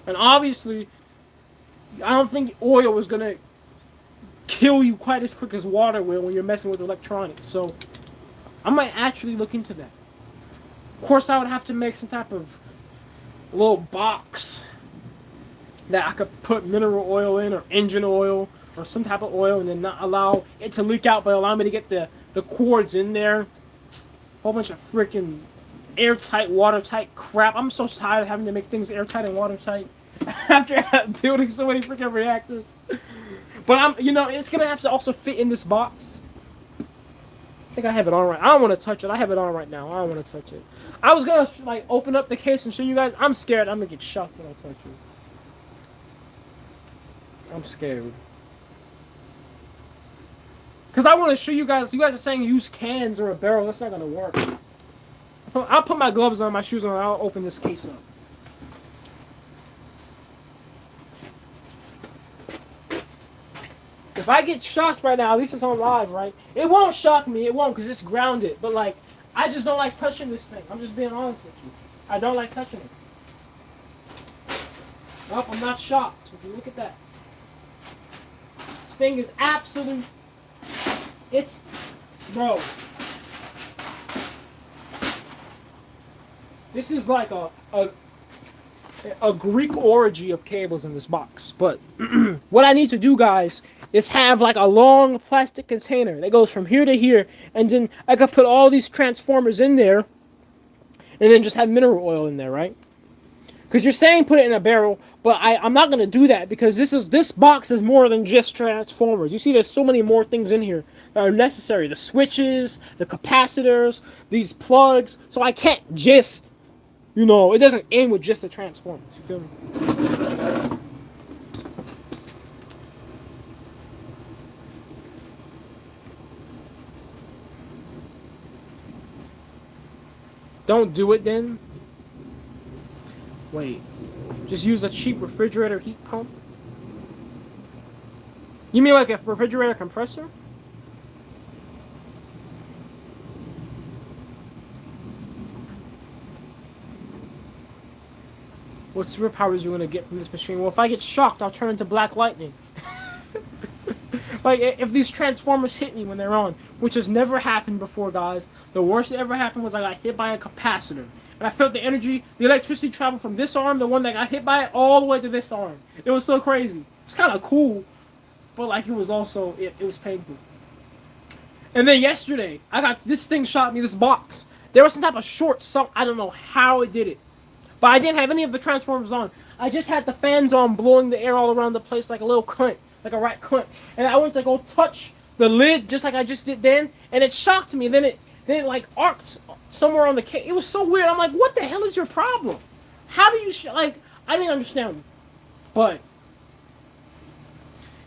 And obviously, I don't think oil is going to kill you quite as quick as water will when you're messing with electronics. So I might actually look into that. Of course, I would have to make some type of little box that I could put mineral oil in, or engine oil, or some type of oil, and then not allow it to leak out, but allow me to get the cords in there. Whole bunch of freaking airtight, watertight crap. I'm so tired of having to make things airtight and watertight after building so many freaking reactors. But it's gonna have to also fit in this box. I think I have it on right. I don't want to touch it. I have it on right now. I don't want to touch it. I was gonna like open up the case and show you guys. I'm scared. I'm gonna get shocked when I touch it. I'm scared. Because I want to show you guys. You guys are saying use cans or a barrel. That's not going to work. I'll put my gloves on, my shoes on, and I'll open this case up. If I get shocked right now, at least it's on live, right? It won't shock me. It won't, because it's grounded. But, like, I just don't like touching this thing. I'm just being honest with you. I don't like touching it. Nope, I'm not shocked. Would you look at that? This thing is absolute. It's, bro. This is like a Greek orgy of cables in this box. But what I need to do, guys, is have like a long plastic container that goes from here to here, and then I could put all these transformers in there, and then just have mineral oil in there, right? Because you're saying put it in a barrel, but I'm not going to do that, because this box is more than just transformers. You see there's so many more things in here that are necessary. The switches, the capacitors, these plugs. So I can't just, it doesn't end with just the transformers. You feel me? Don't do it then. Wait. Just use a cheap refrigerator heat pump? You mean like a refrigerator compressor? What superpowers are you going to get from this machine? Well, if I get shocked, I'll turn into Black Lightning. Like, if these transformers hit me when they're on, which has never happened before, guys. The worst that ever happened was I got hit by a capacitor. And I felt the energy, the electricity travel from this arm, the one that got hit by it, all the way to this arm. It was so crazy. It was kind of cool, but like it was also, it was painful. And then yesterday, this thing shot me, this box. There was some type of short, I don't know how it did it. But I didn't have any of the transformers on. I just had the fans on, blowing the air all around the place like a little cunt. Like a rat cunt. And I went to go touch the lid just like I just did then, and it shocked me. Then it like arced somewhere on the case. It was so weird. I'm like, what the hell is your problem? How do you I didn't understand. But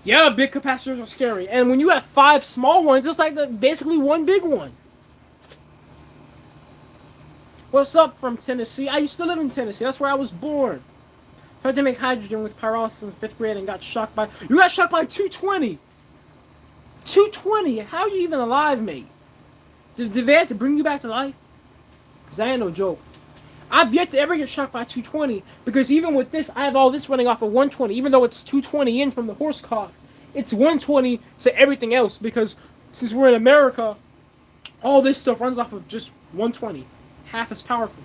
yeah, big capacitors are scary. And when you have 5 small ones, it's like basically one big one. What's up from Tennessee? I used to live in Tennessee. That's where I was born. Tried to make hydrogen with pyrolysis in 5th grade and got shocked by... You got shocked by 220! 220? How are you even alive, mate? Did they have to bring you back to life? Because that ain't no joke. I've yet to ever get shocked by 220, because even with this, I have all this running off of 120. Even though it's 220 in from the horse cock, it's 120 to everything else, because since we're in America, all this stuff runs off of just 120. Half as powerful.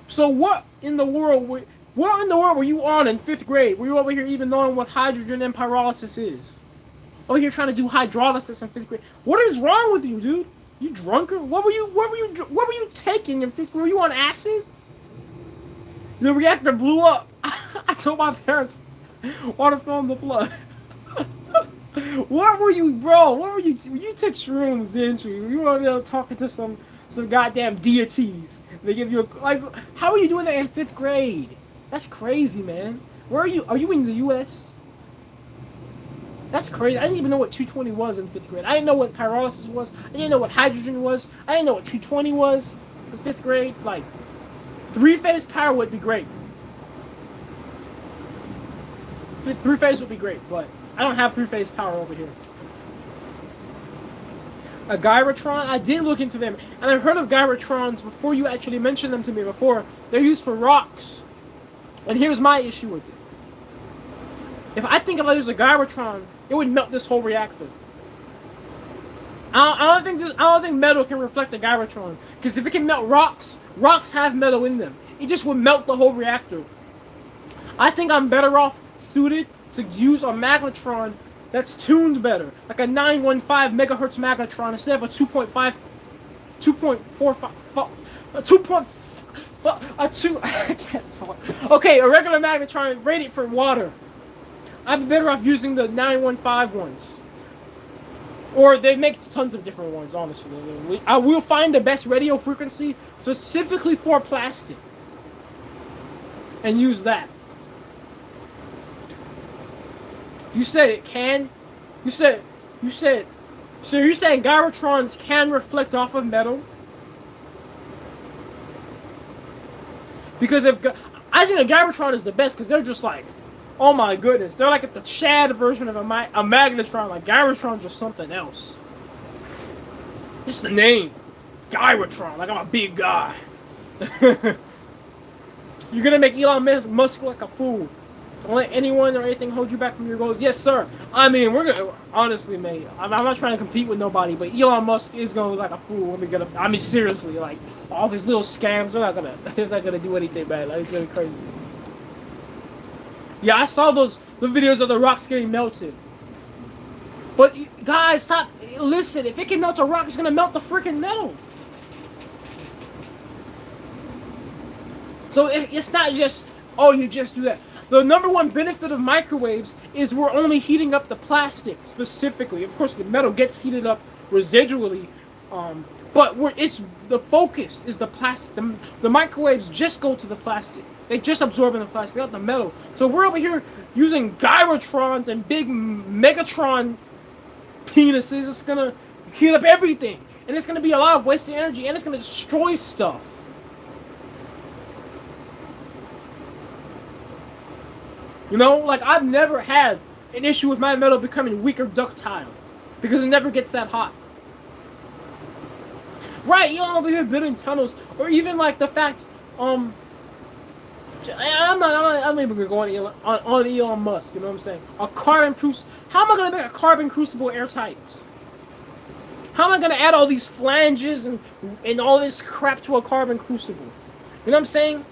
So what in the world were you on in 5th grade? Were you over here even knowing what hydrogen and pyrolysis is? Over here trying to do hydrolysis in 5th grade. What is wrong with you, dude? You drunk? What were you taking in 5th grade? Were you on acid? The reactor blew up. I told my parents, water fell in the flood. What were you, bro? What were you? You took shrooms, didn't you? You were there talking to some goddamn deities. They give you how are you doing that in 5th grade? That's crazy, man. Where are you? Are you in the U.S.? That's crazy. I didn't even know what 220 was in 5th grade. I didn't know what pyrolysis was. I didn't know what hydrogen was. I didn't know what 220 was in 5th grade. Like, 3-phase power would be great. 3-phase would be great, but I don't have 3-phase power over here. A Gyratron? I did look into them, and I've heard of Gyratrons before you actually mentioned them to me before. They're used for rocks. And here's my issue with it. If I use a Gyratron, it would melt this whole reactor. I don't think metal can reflect a gyrotron. Because if it can melt rocks, rocks have metal in them. It just would melt the whole reactor. I think I'm better off suited to use a magnetron that's tuned better, like a 915 megahertz magnetron instead of a 2.5, 2.45, a 2. I can't talk. Okay, a regular magnetron rated for water. I'd be better off using the 915 ones. Or they make tons of different ones, honestly. I will find the best radio frequency specifically for plastic. And use that. You said it can? You said... So you're saying gyrotrons can reflect off of metal? Because I think a gyrotron is the best because they're just like, oh my goodness, they're like the Chad version of a magnetron. Like gyrotrons are something else. Just the name, gyrotron. Like I'm a big guy. You're gonna make Elon Musk look like a fool. Don't let anyone or anything hold you back from your goals. Yes, sir. I mean, we're gonna honestly, mate. I'm not trying to compete with nobody, but Elon Musk is gonna look like a fool when we get up. I mean, seriously, like all his little scams, they're not gonna do anything bad. Like it's gonna be crazy. Yeah, I saw the videos of the rocks getting melted. But guys, stop. Listen, if it can melt a rock, it's gonna melt the freaking metal. So it's not just, oh, you just do that. The number one benefit of microwaves is we're only heating up the plastic specifically. Of course, the metal gets heated up residually, but the focus is the plastic. The microwaves just go to the plastic. They just absorb in the plastic, not the metal. So we're over here using gyrotrons and big megatron penises. It's gonna heat up everything, and it's gonna be a lot of wasted energy, and it's gonna destroy stuff. You know, like I've never had an issue with my metal becoming weak or ductile because it never gets that hot. Right, you don't over here building tunnels, or even like the fact, I'm not even gonna go on Elon Musk. You know what I'm saying? A carbon crucible. How am I gonna make a carbon crucible airtight? How am I gonna add all these flanges and all this crap to a carbon crucible? You know what I'm saying?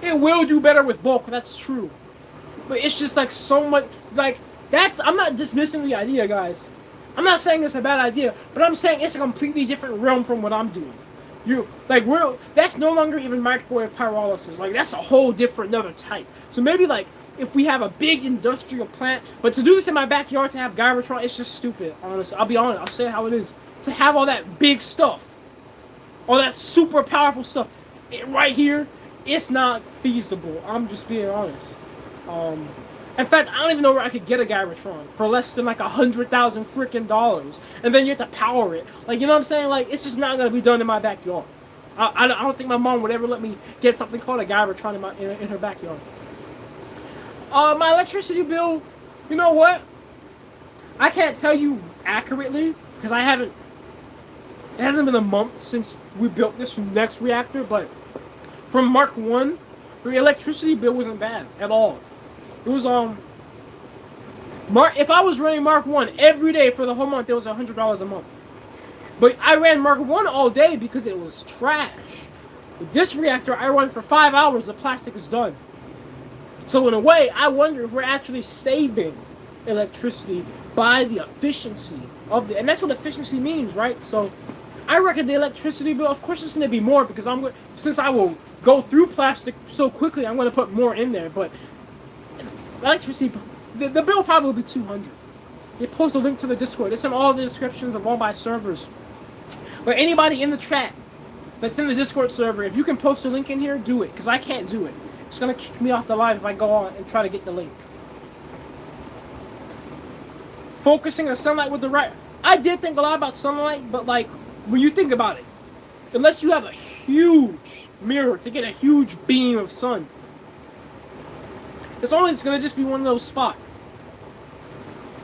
It will do better with bulk, that's true. But it's just like so much, like, I'm not dismissing the idea, guys. I'm not saying it's a bad idea, but I'm saying it's a completely different realm from what I'm doing. That's no longer even microwave pyrolysis. Like, that's a whole different, another type. So maybe, like, if we have a big industrial plant, but to do this in my backyard, to have gyrotron, it's just stupid, honestly. I'll be honest, I'll say it how it is. To have all that big stuff, all that super powerful stuff, right here, it's not feasible. I'm just being honest. In fact, I don't even know where I could get a gyrotron for less than like $100,000 freaking dollars, and then you have to power it. Like, you know what I'm saying? Like, it's just not gonna be done in my backyard. I don't think my mom would ever let me get something called a gyrotron in her backyard. My electricity bill, you know what? I can't tell you accurately because it hasn't been a month since we built this next reactor, but from Mark 1, the electricity bill wasn't bad at all. It was, if I was running Mark 1 every day for the whole month, it was $100 a month. But I ran Mark 1 all day because it was trash. With this reactor, I run for 5 hours, the plastic is done. So in a way, I wonder if we're actually saving electricity by the efficiency of it. And that's what efficiency means, right? So I reckon the electricity bill, of course it's going to be more because since I will go through plastic so quickly, I'm going to put more in there. But electricity, the bill probably will be $200. They post a link to the Discord. It's in all the descriptions of all my servers. But anybody in the chat that's in the Discord server, if you can post a link in here, do it. Because I can't do it. It's going to kick me off the live if I go on and try to get the link. Focusing on sunlight with the right... I did think a lot about sunlight, but like, when you think about it, unless you have a huge mirror to get a huge beam of sun, it's always going to just be one of those spots.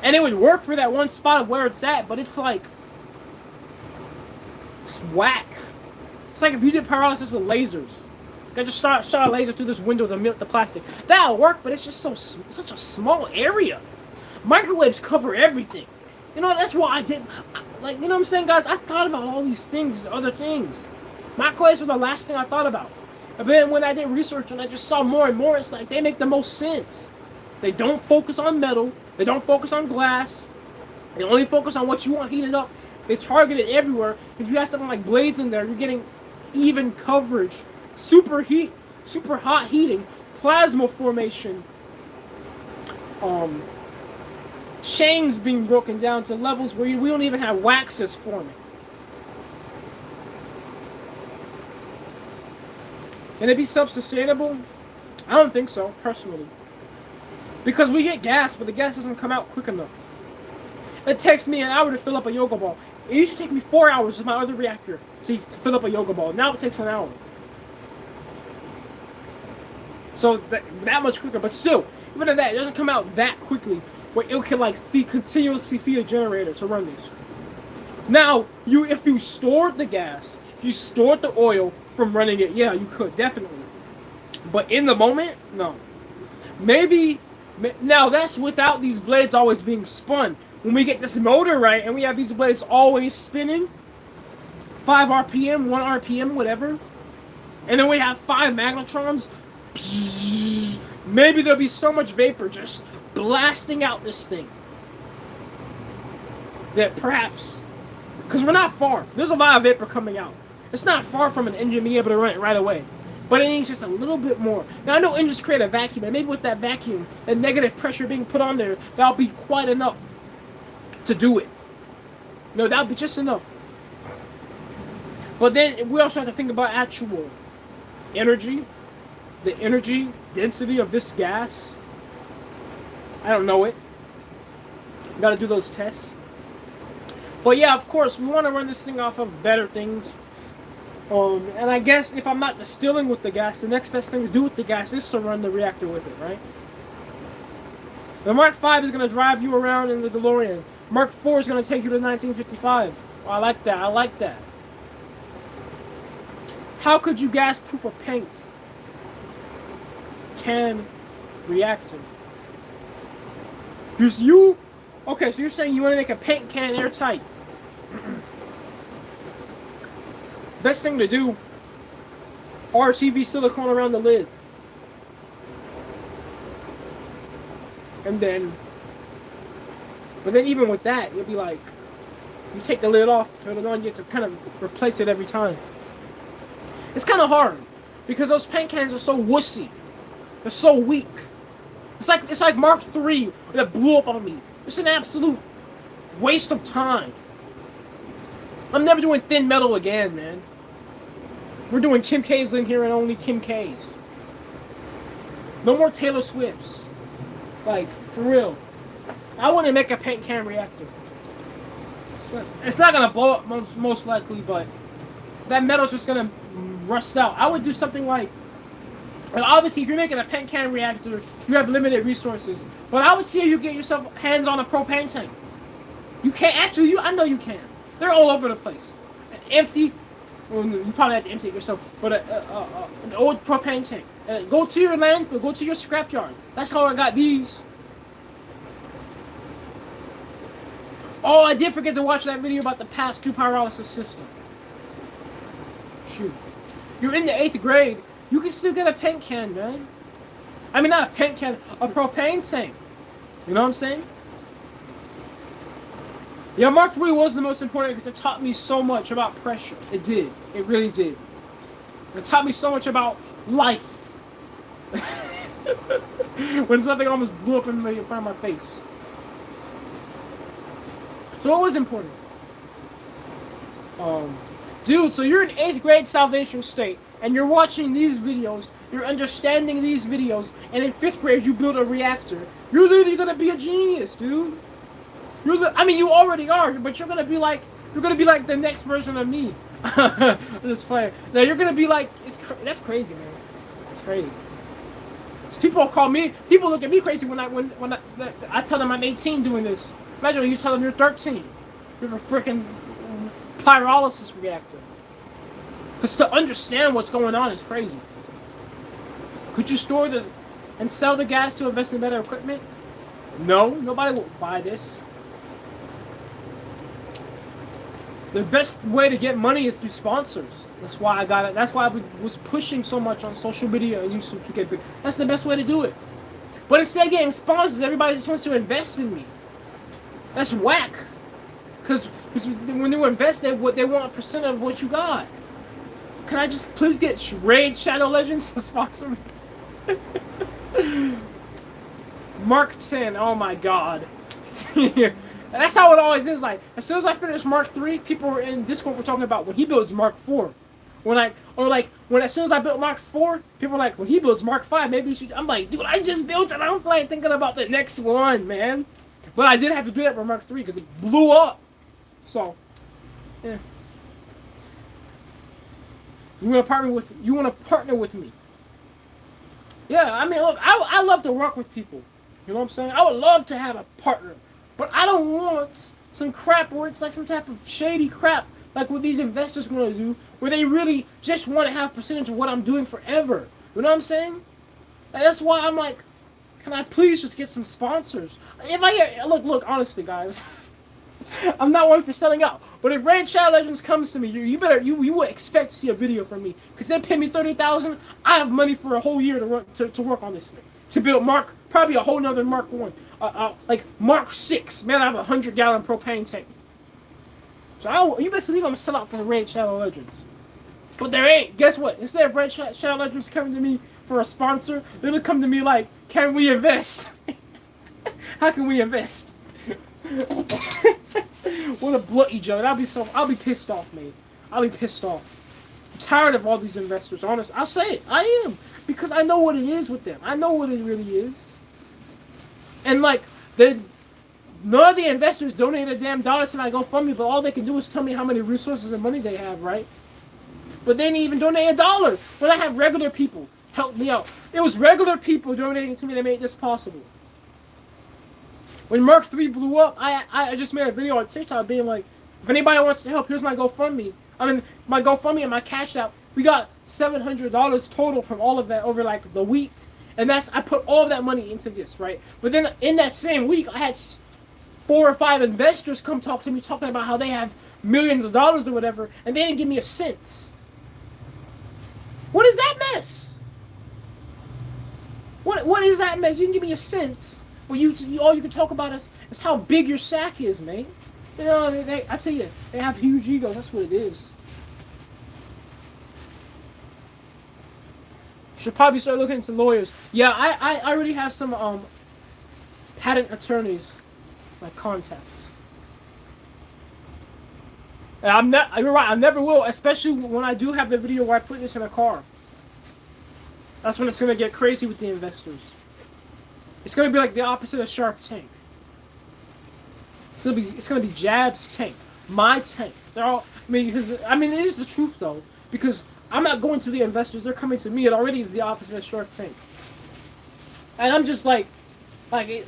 And it would work for that one spot of where it's at, but it's like... it's whack. It's like if you did pyrolysis with lasers. I just shot a laser through this window to melt the plastic. That'll work, but it's just such a small area. Microwaves cover everything. You know, that's why like, you know what I'm saying, guys? I thought about all these things, these other things. Microwaves were the last thing I thought about. And then when I did research and I just saw more and more, it's like they make the most sense. They don't focus on metal. They don't focus on glass. They only focus on what you want heated up. They target it everywhere. If you have something like blades in there, you're getting even coverage, super hot heating, plasma formation, chains being broken down to levels where we don't even have waxes forming. Can it be self-sustainable? I don't think so, personally. Because we get gas, but the gas doesn't come out quick enough. It takes me an hour to fill up a yoga ball. It used to take me 4 hours with my other reactor to fill up a yoga ball. Now it takes an hour. So that much quicker, but still, even at that, it doesn't come out that quickly where it can like continuously feed a generator to run these. Now, if you stored the gas, if you stored the oil from running it, yeah, you could, definitely. But in the moment, no. Maybe, now that's without these blades always being spun. When we get this motor right, and we have these blades always spinning, 5 RPM, 1 RPM, whatever, and then we have 5 magnetrons, maybe there'll be so much vapor just blasting out this thing that perhaps, because we're not far, there's a lot of vapor coming out. It's not far from an engine being able to run it right away, but it needs just a little bit more. Now I know engines create a vacuum, and maybe with that vacuum, that negative pressure being put on there, that'll be quite enough to do it. No, that'll be just enough. But then we also have to think about actual energy, the energy density of this gas. I don't know it. Got to do those tests. But yeah, of course, we want to run this thing off of better things. And I guess if I'm not distilling with the gas, the next best thing to do with the gas is to run the reactor with it, right? The Mark V is going to drive you around in the DeLorean. Mark IV is going to take you to 1955. Oh, I like that. I like that. How could you gas-proof a paint can reactor? Okay, so you're saying you want to make a paint can airtight. Best thing to do, RTV silicone around the lid. And then, but then even with that, you'll be like, you take the lid off, turn it on, you have to kind of replace it every time. It's kind of hard, because those paint cans are so wussy. They're so weak. It's like Mark III that blew up on me. It's an absolute waste of time. I'm never doing thin metal again, man. We're doing Kim K's in here and only Kim K's. No more Taylor Swifts. Like, for real. I want to make a paint can reactor. It's not going to blow up most likely, but that metal's just going to rust out. I would do something like, obviously, if you're making a paint can reactor, you have limited resources. But I would see if you get yourself hands on a propane tank. You can't, actually, I know you can. They're all over the place. Empty, well, you probably have to empty it yourself, but an old propane tank. Go to your landfill, go to your scrapyard. That's how I got these. Oh, I did forget to watch that video about the past 2 pyrolysis system. Shoot. You're in the 8th grade. You can still get a paint can, man. I mean, not a paint can, a propane tank. You know what I'm saying? Yeah, Mark III was the most important because it taught me so much about pressure. It did. It really did. It taught me so much about life. When something almost blew up in front of my face. So what was important? Dude, so you're in 8th grade Salvation State, and you're watching these videos, you're understanding these videos, and in 5th grade you build a reactor. You're literally gonna be a genius, dude. I mean, you already are, but you're gonna be like the next version of me. This player. Now you're gonna be like, that's crazy, man. It's crazy. People look at me crazy when I tell them I'm 18 doing this. Imagine when you tell them you're 13. You're a freaking pyrolysis reactor. Because to understand what's going on is crazy. Could you store this and sell the gas to invest in better equipment? No, nobody will buy this. The best way to get money is through sponsors. That's why I got it. That's why I was pushing so much on social media and YouTube to get big. That's the best way to do it. But instead of getting sponsors, everybody just wants to invest in me. That's whack. Because when you invest, they want a percent of what you got. Can I just please get Raid Shadow Legends to sponsor me? Mark 10, oh my god. That's how it always is. Like, as soon as I finish Mark 3, people were in Discord were talking about when he builds Mark 4. As soon as I built Mark 4, people were like, when he builds Mark 5, maybe you should. I'm like, dude, I just built it. I don't feel like thinking about the next one, man. But I did have to do that for Mark 3 because it blew up. So, yeah. You want to partner with me? Yeah, I mean, look, I love to work with people. You know what I'm saying? I would love to have a partner. But I don't want some crap where it's like some type of shady crap, like what these investors want to do, where they really just want to have a percentage of what I'm doing forever. You know what I'm saying? And that's why I'm like, can I please just get some sponsors? If I get, look, honestly, guys, I'm not one for selling out. But if Raid Shadow Legends comes to me, you will expect to see a video from me, because they pay me $30,000. I have money for a whole year to work on this thing, to build probably a whole nother Mark 1. Like Mark 6, man, I have a 100-gallon propane tank. So you best believe I'm gonna sell out for the Raid Shadow Legends. But there ain't. Guess what? Instead of Raid Shadow Legends coming to me for a sponsor, they're gonna come to me like, can we invest? How can we invest? What a bloody joke. I'll be pissed off, mate. I'll be pissed off. I'm tired of all these investors, honest. I'll say it. I am. Because I know what it is with them. I know what it really is. And like, none of the investors donate a damn dollar to my GoFundMe, but all they can do is tell me how many resources and money they have, right? But they didn't even donate a dollar. When I have regular people help me out. It was regular people donating to me that made this possible. When Mark 3 blew up, I just made a video on TikTok being like, if anybody wants to help, here's my GoFundMe. I mean, my GoFundMe and my Cash App. We got $700 total from all of that over like the week. And I put all of that money into this, right? But then in that same week, I had 4 or 5 investors come talk to me talking about how they have millions of dollars or whatever, and they didn't give me a cent. What is that mess? What is that mess? You can give me a cent, but all you can talk about is how big your sack is, man. You know, I tell you, they have huge egos. That's what it is. Should probably start looking into lawyers. Yeah, I already have some patent attorneys, like contacts. And you're right, I never will, especially when I do have the video where I put this in a car. That's when it's gonna get crazy with the investors. It's gonna be like the opposite of Shark Tank. It's gonna be Jab's tank, my tank. They're all. It is the truth though, because I'm not going to the investors, they're coming to me. It already is the opposite of Shark Tank. And I'm just like I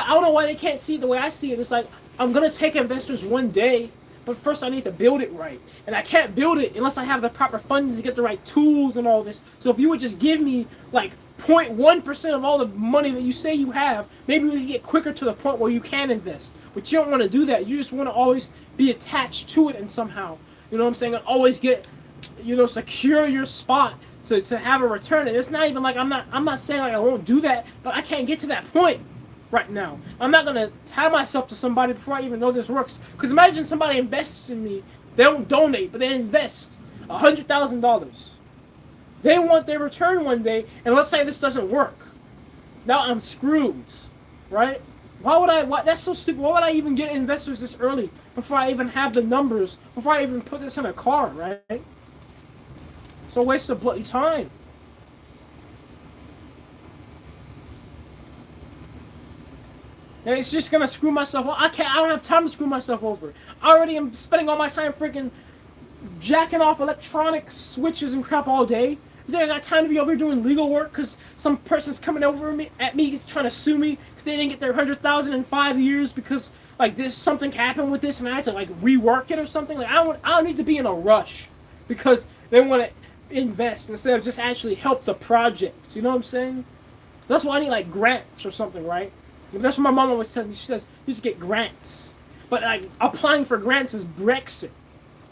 don't know why they can't see it the way I see it. It's like, I'm going to take investors one day, but first I need to build it right. And I can't build it unless I have the proper funding to get the right tools and all this. So if you would just give me like 0.1% of all the money that you say you have, maybe we can get quicker to the point where you can invest. But you don't want to do that. You just want to always be attached to it and somehow. You know what I'm saying? And always get, secure your spot to have a return. And it's not even like I'm not saying like I won't do that, but I can't get to that point right now. I'm not gonna tie myself to somebody before I even know this works. Because imagine somebody invests in me. They don't donate, but they invest $100,000. They want their return one day, and let's say this doesn't work. Now I'm screwed, right? That's so stupid. Why would I even get investors this early before I even have the numbers, before I even put this in a car, right? It's a waste of bloody time. And it's just gonna screw myself over. I don't have time to screw myself over. I already am spending all my time freaking jacking off electronic switches and crap all day. Then I got time to be over here doing legal work because some person's coming over at me trying to sue me because they didn't get their $100,000 in 5 years because like something happened with this and I had to like rework it or something. Like I don't need to be in a rush because they want to invest instead of just actually help the project. You know what I'm saying? That's why I need like grants or something, right? That's what my mom always tells me. She says you should get grants But like applying for grants is Brexit.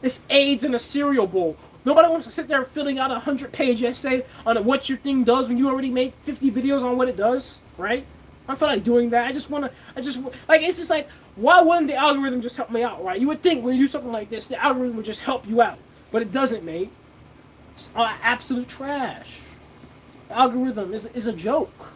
It's AIDS in a cereal bowl. Nobody wants to sit there filling out a 100-page essay on what your thing does when you already made 50 videos on what it does, right? I feel like doing that. It's just like, why wouldn't the algorithm just help me out, right? You would think when you do something like this, the algorithm would just help you out. But it doesn't, mate. It's absolute trash. The algorithm is a joke.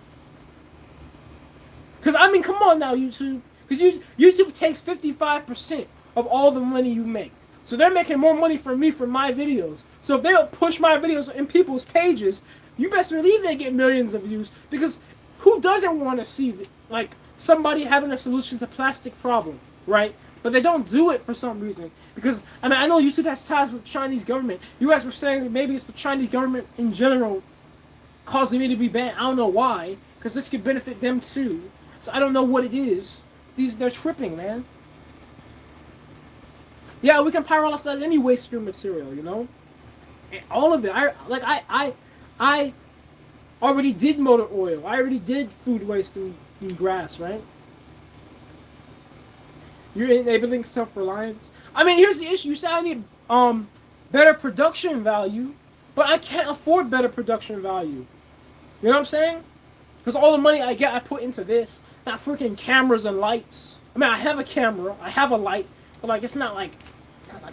Because, I mean, come on now, YouTube. Because YouTube takes 55% of all the money you make. So they're making more money from me for my videos. So if they don't push my videos in people's pages, you best believe they get millions of views. Because who doesn't want to see, like, somebody having a solution to plastic problem, right? But they don't do it for some reason. Because, I mean, I know YouTube has ties with the Chinese government. You guys were saying that maybe it's the Chinese government in general causing me to be banned. I don't know why. Because this could benefit them too. So I don't know what it is. They're tripping, man. Yeah, we can pyrolyze any waste stream material, you know? All of it. I already did motor oil. I already did food waste in grass, right? You're enabling self-reliance. I mean, here's the issue. You say I need better production value, but I can't afford better production value. You know what I'm saying? Because all the money I get, I put into this. Not freaking cameras and lights. I mean, I have a camera, I have a light, but like it's not like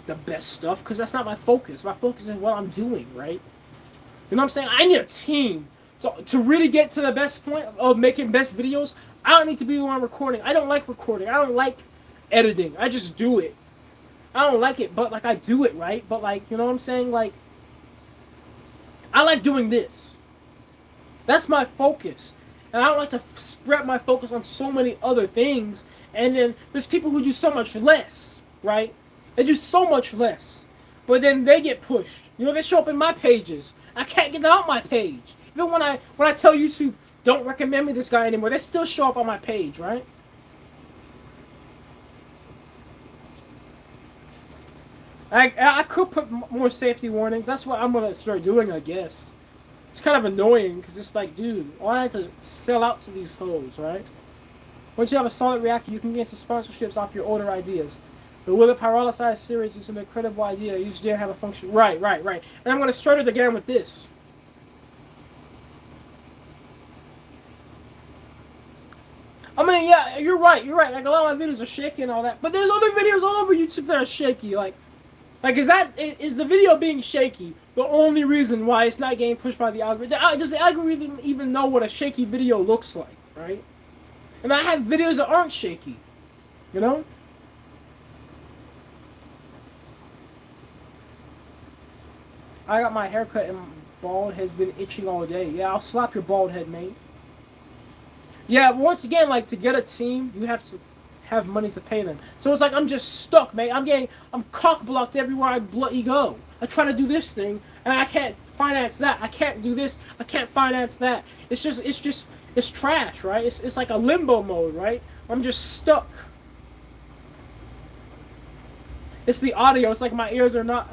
the best stuff because that's not my focus. My focus is what I'm doing, right? You know what I'm saying? I need a team to really get to the best point of making best videos. I don't need to be the one recording. I don't like recording. I don't like editing. I just do it. I don't like it, but like I do it, right? But like, you know what I'm saying? Like, I like doing this. That's my focus. And I don't like to spread my focus on so many other things. And then there's people who do so much less, right? They do so much less. But then they get pushed. You know, they show up in my pages. I can't get them out my page. Even when I tell YouTube, don't recommend me this guy anymore, they still show up on my page, right? I could put more safety warnings. That's what I'm going to start doing, I guess. It's kind of annoying, because it's like, dude, I had to sell out to these hoes, right? Once you have a solid reactor, you can get into sponsorships off your older ideas. The Will It Pyrolysis series is an incredible idea. You just didn't have a function. Right. And I'm going to start it again with this. I mean, yeah, you're right. Like, a lot of my videos are shaky and all that. But there's other videos all over YouTube that are shaky. Like is the video being shaky the only reason why it's not getting pushed by the algorithm? Does the algorithm even know what a shaky video looks like, right? And I have videos that aren't shaky, you know? I got my haircut and bald head's been itching all day. Yeah, I'll slap your bald head, mate. Yeah, once again, like, to get a team, you have to have money to pay them. So it's like I'm just stuck, mate. I'm cock-blocked everywhere I bloody go. I try to do this thing, and I can't finance that. I can't do this. I can't finance that. It's trash, right? It's like a limbo mode, right? I'm just stuck. It's the audio. It's like my ears are not...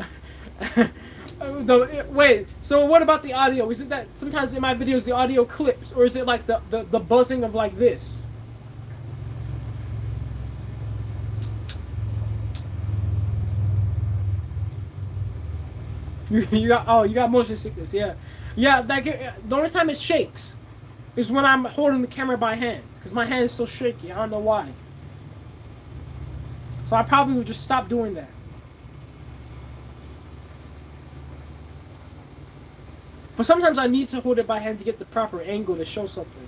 Wait, so what about the audio? Is it that sometimes in my videos the audio clips, or is it like the buzzing of like this? You got motion sickness, yeah. The only time it shakes is when I'm holding the camera by hand, because my hand is so shaky. I don't know why. So I probably would just stop doing that. But sometimes I need to hold it by hand to get the proper angle to show something.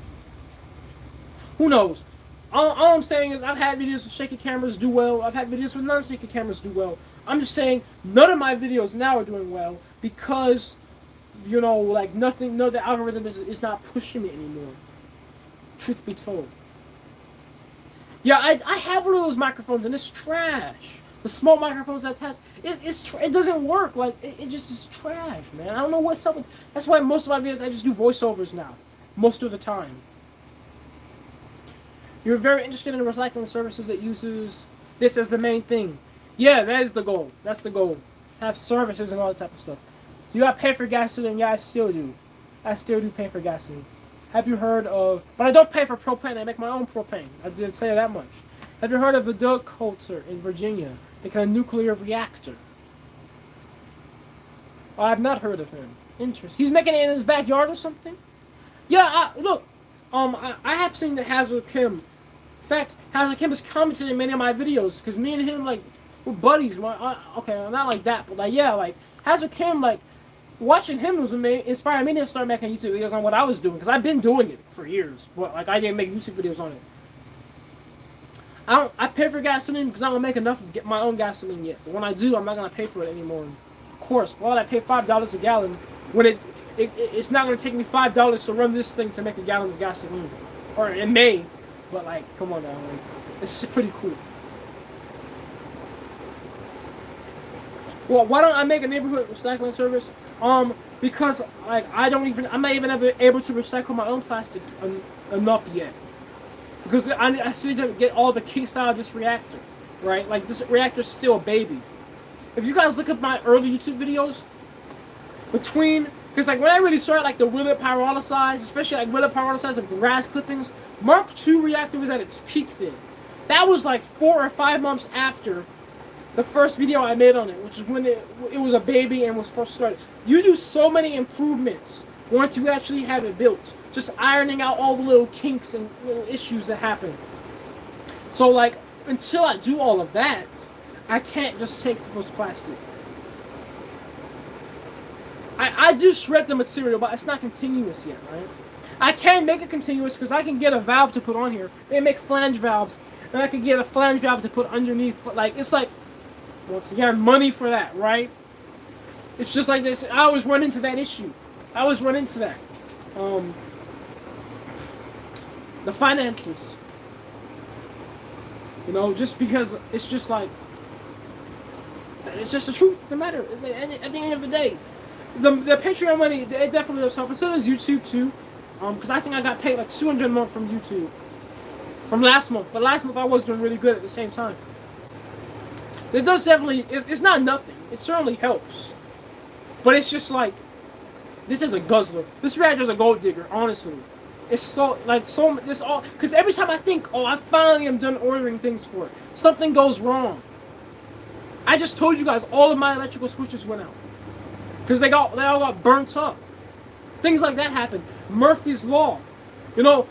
Who knows? All I'm saying is I've had videos with shaky cameras do well. I've had videos with non-shaky cameras do well. I'm just saying none of my videos now are doing well because, you know, like the algorithm is not pushing it anymore. Truth be told. Yeah, I have one of those microphones and it's trash. The small microphones that attach, it doesn't work. Like it just is trash, man. I don't know what's up with. That's why most of my videos I just do voiceovers now, most of the time. You're very interested in recycling services that uses this as the main thing. Yeah, that is the goal. That's the goal. Have services and all that type of stuff. You got to pay for gasoline. Yeah, I still do. I still do pay for gasoline. Have you heard of? But I don't pay for propane. I make my own propane. I did say that much. Have you heard of the Doug Coulter in Virginia, making a nuclear reactor? Oh, I've not heard of him. Interesting. He's making it in his backyard or something? Yeah, look, I have seen that Hazard Kim. In fact, Hazard Kim has commented in many of my videos, because me and him, like, we're buddies. Okay, not like that, but like, yeah, like, Hazard Kim, like, watching him was inspired me to start making YouTube videos on what I was doing, because I've been doing it for years, but like I didn't make YouTube videos on it. I pay for gasoline because I don't make enough to get my own gasoline yet. But when I do, I'm not gonna pay for it anymore. Of course, why would I pay $5 a gallon when it's not gonna take me $5 to run this thing to make a gallon of gasoline? Or it may, but like, come on now, like, it's pretty cool. Well, why don't I make a neighborhood recycling service? Because like I'm not even ever able to recycle my own plastic enough yet. Because I still need to get all the kinks out of this reactor, right? Like this reactor's still a baby. If you guys look at my early YouTube videos, because like when I really started like the willet pyrolysis, especially like willet pyrolysis of grass clippings, Mark II reactor was at its peak then. That was like 4 or 5 months after the first video I made on it, which is when it was a baby and was first started. You do so many improvements once you actually have it built. Just ironing out all the little kinks and little issues that happen. So like, until I do all of that, I can't just take people's plastic. I do shred the material, but it's not continuous yet, right? I can make it continuous because I can get a valve to put on here. They make flange valves, and I can get a flange valve to put underneath. But like, it's like, once again, money for that, right? It's just like this. I always run into that issue. I always run into that. The finances. You know, just because it's just like, it's just the truth of the matter. At the end of the day, the Patreon money, it definitely does help. And so does YouTube too. Because I think I got paid like $200 a month from YouTube. From last month. But last month I was doing really good at the same time. It does definitely, it's not nothing. It certainly helps. But it's just like, this is a guzzler. This reactor is a gold digger, honestly. It's so, like, this all, because every time I think, oh, I finally am done ordering things for it, something goes wrong. I just told you guys all of my electrical switches went out. Because they all got burnt up. Things like that happen. Murphy's Law. You know,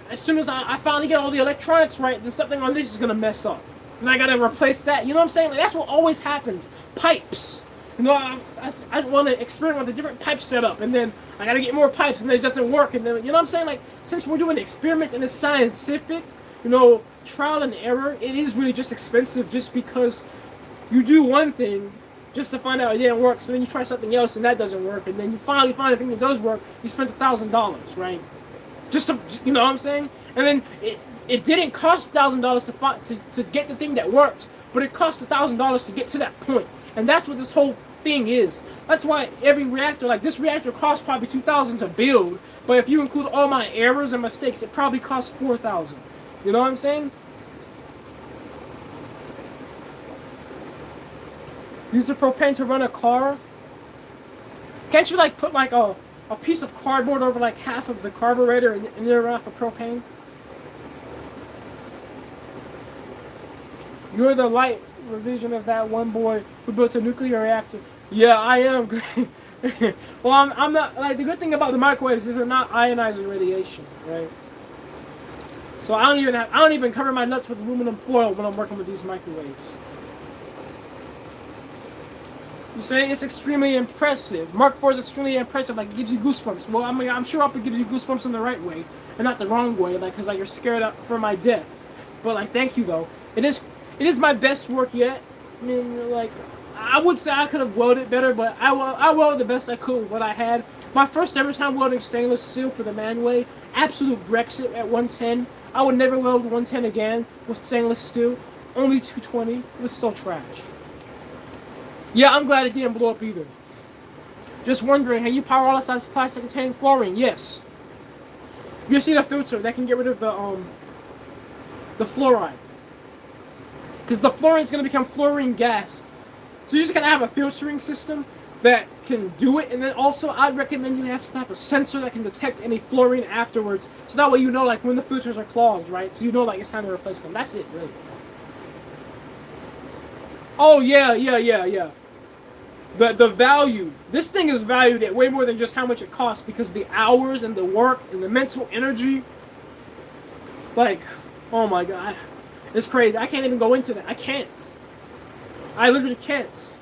as soon as I finally get all the electronics right, then something on this is going to mess up. And I got to replace that. You know what I'm saying? Like, that's what always happens. Pipes. You know, I want to experiment with a different pipe setup, and then I got to get more pipes, and then it doesn't work. And then, you know what I'm saying? Like, since we're doing experiments and it's scientific, you know, trial and error, it is really just expensive just because you do one thing just to find out it didn't work, so then you try something else and that doesn't work, and then you finally find a thing that does work, you spent $1,000, right? Just to, you know what I'm saying? And then it didn't cost $1,000 to get the thing that worked, but it cost $1,000 to get to that point. And that's what this whole thing is. That's why every reactor, like this reactor costs probably $2,000 to build, but if you include all my errors and mistakes, it probably costs $4,000. You know what I'm saying? Use the propane to run a car. Can't you like put like a piece of cardboard over like half of the carburetor and then run off of propane? You're the light revision of that one boy who built a nuclear reactor. Yeah, I am. Well, I'm not, like, the good thing about the microwaves is they're not ionizing radiation, right? So I don't even cover my nuts with aluminum foil when I'm working with these microwaves. You say it's extremely impressive. Mark IV is extremely impressive, like, it gives you goosebumps. Well, I mean, I'm sure it gives you goosebumps in the right way, and not the wrong way, like, because like, you're scared for my death. But, like, thank you, though. It is my best work yet. I mean, like, I would say I could have welded better, but I welded the best I could with what I had. My first ever time welding stainless steel for the Manway, absolute Brexit at 110. I would never weld 110 again with stainless steel. Only 220. It was so trash. Yeah, I'm glad it didn't blow up either. Just wondering, have you pyrolyzed plastic containing fluorine? Yes. You see the filter that can get rid of the fluoride. Because the fluorine is going to become fluorine gas. So you're just going to have a filtering system that can do it. And then also, I'd recommend you have some type of sensor that can detect any fluorine afterwards. So that way you know, like, when the filters are clogged, right? So you know, like, it's time to replace them. That's it, really. Oh yeah, yeah, yeah, yeah. The value. This thing is valued at way more than just how much it costs, because the hours and the work and the mental energy. Like, oh my god, it's crazy. I can't even go into that. I can't. I literally can't.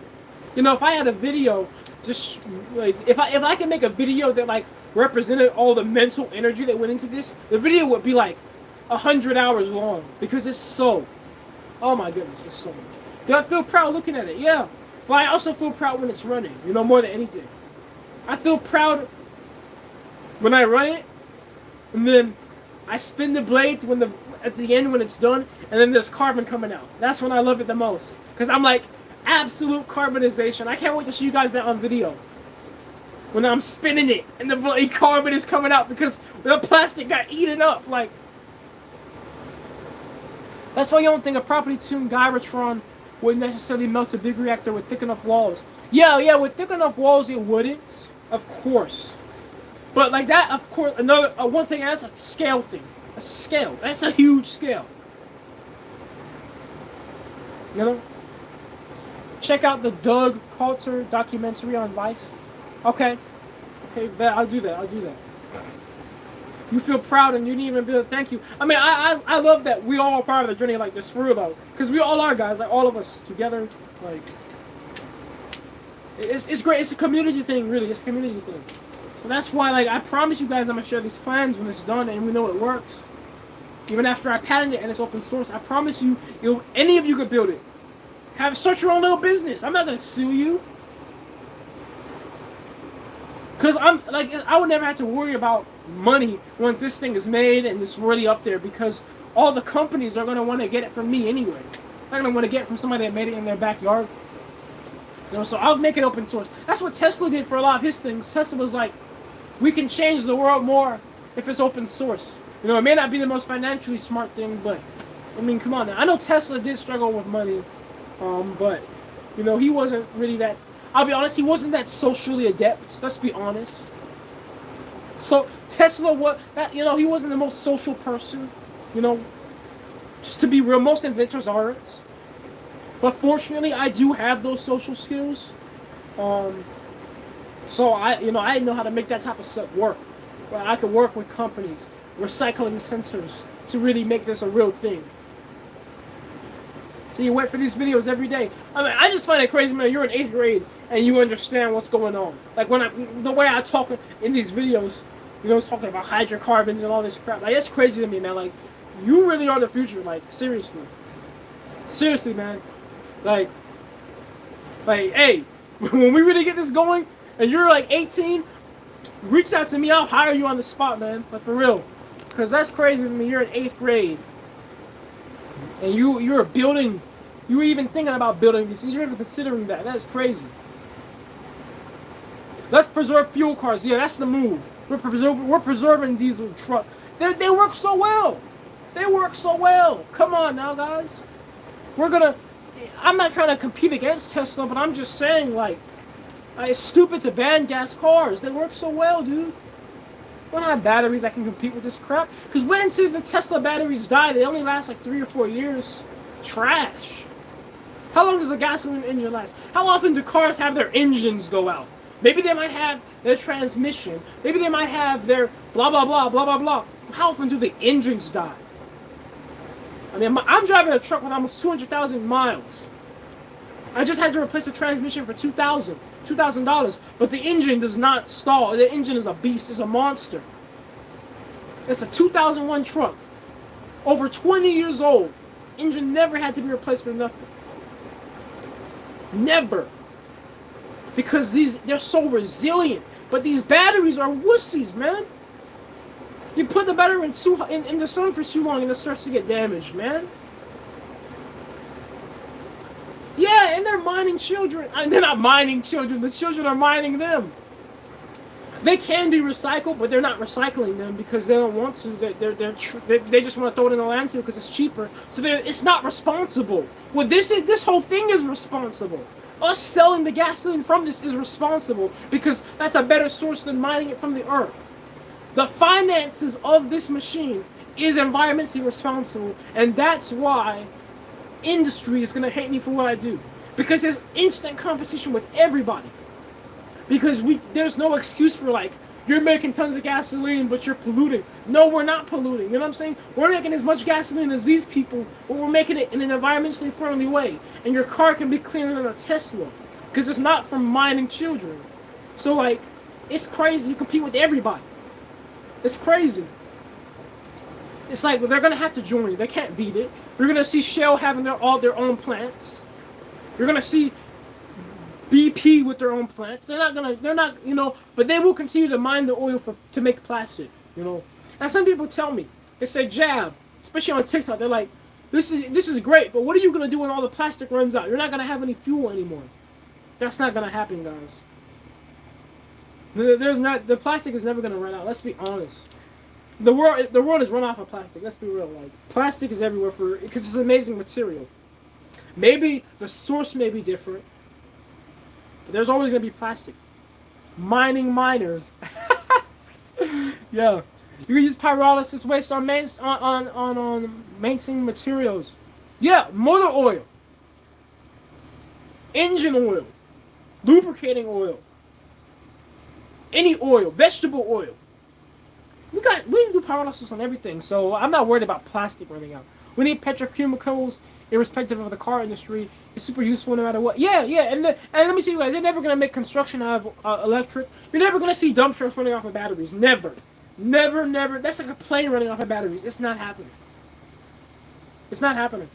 You know, if I had a video, just like if I could make a video that like represented all the mental energy that went into this, the video would be like 100 hours long, because it's so. Oh my goodness, it's so much. Do I feel proud looking at it? Yeah. But I also feel proud when it's running, you know, more than anything. I feel proud when I run it, and then I spin the blades at the end when it's done, and then there's carbon coming out. That's when I love it the most. Because I'm like, absolute carbonization. I can't wait to show you guys that on video. When I'm spinning it, and the carbon is coming out because the plastic got eaten up. Like, that's why you don't think a properly tuned Gyratron wouldn't necessarily melt a big reactor with thick enough walls. Yeah, with thick enough walls it wouldn't, of course. But like that, of course, another one thing, that's a scale thing. A scale. That's a huge scale. You know? Check out the Doug Coulter documentary on Vice. Okay, I'll do that. You feel proud and you didn't even be able to thank you. I mean, I love that we all are part of the journey like this, for real though. Because we all are, guys, like all of us together, like, it's great. It's a community thing, really. It's a community thing. So that's why, like, I promise you guys I'm going to share these plans when it's done and we know it works. Even after I patent it and it's open source, I promise you, any of you could build it. Start your own little business. I'm not going to sue you. Because I would never have to worry about money once this thing is made and it's really up there, because all the companies are going to want to get it from me anyway. They're going to want to get it from somebody that made it in their backyard. You know, so I'll make it open source. That's what Tesla did for a lot of his things. Tesla was like, we can change the world more if it's open source. You know, it may not be the most financially smart thing, but, I mean, come on now. I know Tesla did struggle with money, but, you know, he wasn't really that, I'll be honest, he wasn't that socially adept. Let's be honest. So, Tesla, you know, he wasn't the most social person, you know. Just to be real, most inventors aren't. But fortunately, I do have those social skills. So I know how to make that type of stuff work. Where I could work with companies, recycling centers, to really make this a real thing. So you wait for these videos every day. I mean, I just find it crazy, man. You're in 8th grade and you understand what's going on. Like the way I talk in these videos, you know, it's talking about hydrocarbons and all this crap. Like, it's crazy to me, man. Like, you really are the future. Like, seriously. Seriously, man. Like, hey, when we really get this going, and you're like 18, reach out to me. I'll hire you on the spot, man. Like, for real. Because that's crazy to me. You're in 8th grade. And you're building, you were even thinking about building these things. You're even considering that. That's crazy. Let's preserve fuel cars. Yeah, that's the move. We're preserving diesel truck. They work so well. They work so well. Come on now, guys. I'm not trying to compete against Tesla, but I'm just saying, like, it's stupid to ban gas cars. They work so well, dude. We don't have batteries that can compete with this crap. Because when until the Tesla batteries die, they only last like 3 or 4 years. Trash. How long does a gasoline engine last? How often do cars have their engines go out? Maybe they might have their transmission. Maybe they might have their blah, blah, blah, blah, blah, blah. How often do the engines die? I mean, I'm driving a truck with almost 200,000 miles. I just had to replace the transmission for $2,000, but the engine does not stall. The engine is a beast. It's a monster. It's a 2001 truck. Over 20 years old. Engine never had to be replaced for nothing. Never. Because they're so resilient. But these batteries are wussies, man. You put the battery in the sun for too long and it starts to get damaged, man. Yeah, and they're mining children. They're not mining children. The children are mining them. They can be recycled, but they're not recycling them because they don't want to. They just want to throw it in the landfill because it's cheaper. So it's not responsible. Well, this whole thing is responsible. Us selling the gasoline from this is responsible because that's a better source than mining it from the earth. The finances of this machine is environmentally responsible, and that's why industry is going to hate me for what I do. Because there's instant competition with everybody. Because there's no excuse for like, you're making tons of gasoline, but you're polluting. No, we're not polluting. You know what I'm saying? We're making as much gasoline as these people, but we're making it in an environmentally friendly way. And your car can be cleaner than a Tesla. Because it's not from mining children. So like, it's crazy. You compete with everybody. It's crazy. It's like, they're going to have to join you. They can't beat it. You're going to see Shell having all their own plants. You're going to see BP with their own plants. They're not, you know, but they will continue to mine the oil to make plastic, you know. And some people tell me, they say, Jab, especially on TikTok, they're like, this is great, but what are you going to do when all the plastic runs out? You're not going to have any fuel anymore. That's not going to happen, guys. The plastic is never going to run out. Let's be honest. The world is run off of plastic. Let's be real. Like, plastic is everywhere because it's an amazing material. Maybe the source may be different. There's always going to be plastic. Mining miners. Yeah. You can use pyrolysis waste on maintaining materials. Yeah, motor oil. Engine oil. Lubricating oil. Any oil. Vegetable oil. We can do pyrolysis on everything, so I'm not worried about plastic running out. We need petrochemicals, irrespective of the car industry. It's super useful no matter what. Yeah, and let me see you guys. They're never gonna make construction out of electric. You're never gonna see dump trucks running off of batteries. Never. That's like a plane running off of batteries. It's not happening. It's not happening.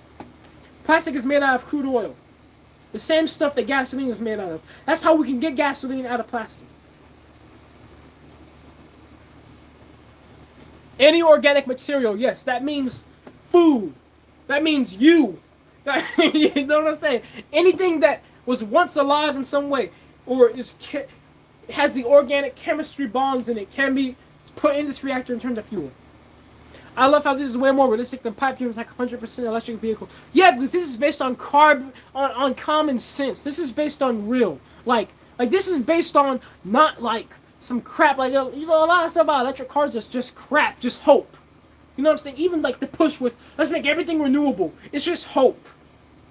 Plastic is made out of crude oil. The same stuff that gasoline is made out of. That's how we can get gasoline out of plastic. Any organic material, yes, that means food. That means you. You know what I'm saying? Anything that was once alive in some way, or has the organic chemistry bonds in it, can be put in this reactor and turned to fuel. I love how this is way more realistic than pipe dreams, like 100% electric vehicle. Yeah, because this is based on on common sense. This is based on real. Like this is based on not like some crap. Like, you know, a lot of stuff about electric cars is just crap, just hope. You know what I'm saying? Even like the push with, let's make everything renewable. It's just hope.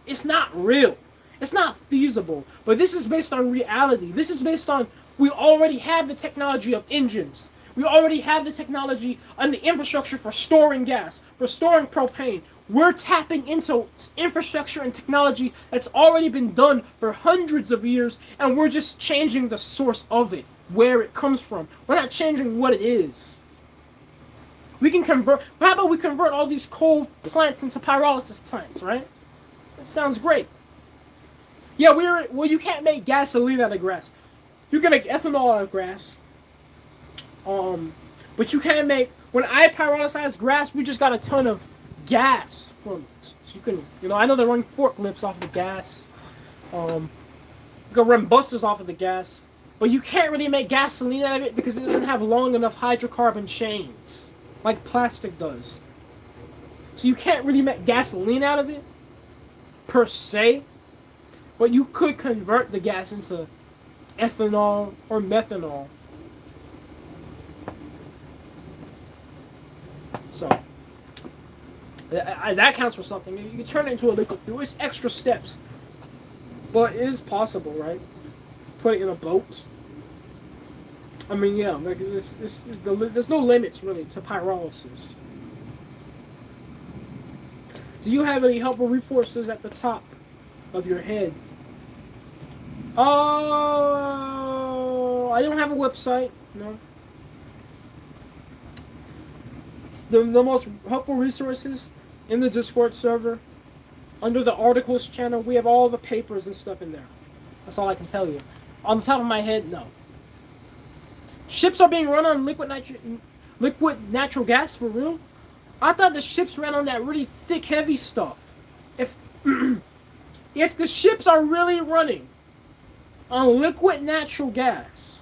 It's not real. It's not feasible. But this is based on reality. This is based on, we already have the technology of engines. We already have the technology and the infrastructure for storing gas, for storing propane. We're tapping into infrastructure and technology that's already been done for hundreds of years, and we're just changing the source of it, where it comes from. We're not changing what it is. We can convert, how about we convert all these coal plants into pyrolysis plants, right? That sounds great. Yeah, well, you can't make gasoline out of grass. You can make ethanol out of grass. But you can't make, when I pyrolyze grass, we just got a ton of gas from it. So you can, you know, I know they're running forklifts off of the gas. You can run busters off of the gas. But you can't really make gasoline out of it because it doesn't have long enough hydrocarbon chains, like plastic does. So you can't really make gasoline out of it, per se. But you could convert the gas into ethanol or methanol. So, that counts for something. You can turn it into a liquid fuel. It's extra steps. But it is possible, right? Put it in a boat. I mean, yeah, like there's no limits, really, to pyrolysis. Do you have any helpful resources at the top of your head? Oh, I don't have a website, no. The most helpful resources in the Discord server, under the articles channel, we have all the papers and stuff in there. That's all I can tell you. On the top of my head, no. Ships are being run on liquid natural gas, for real? I thought the ships ran on that really thick, heavy stuff. If if the ships are really running on liquid natural gas,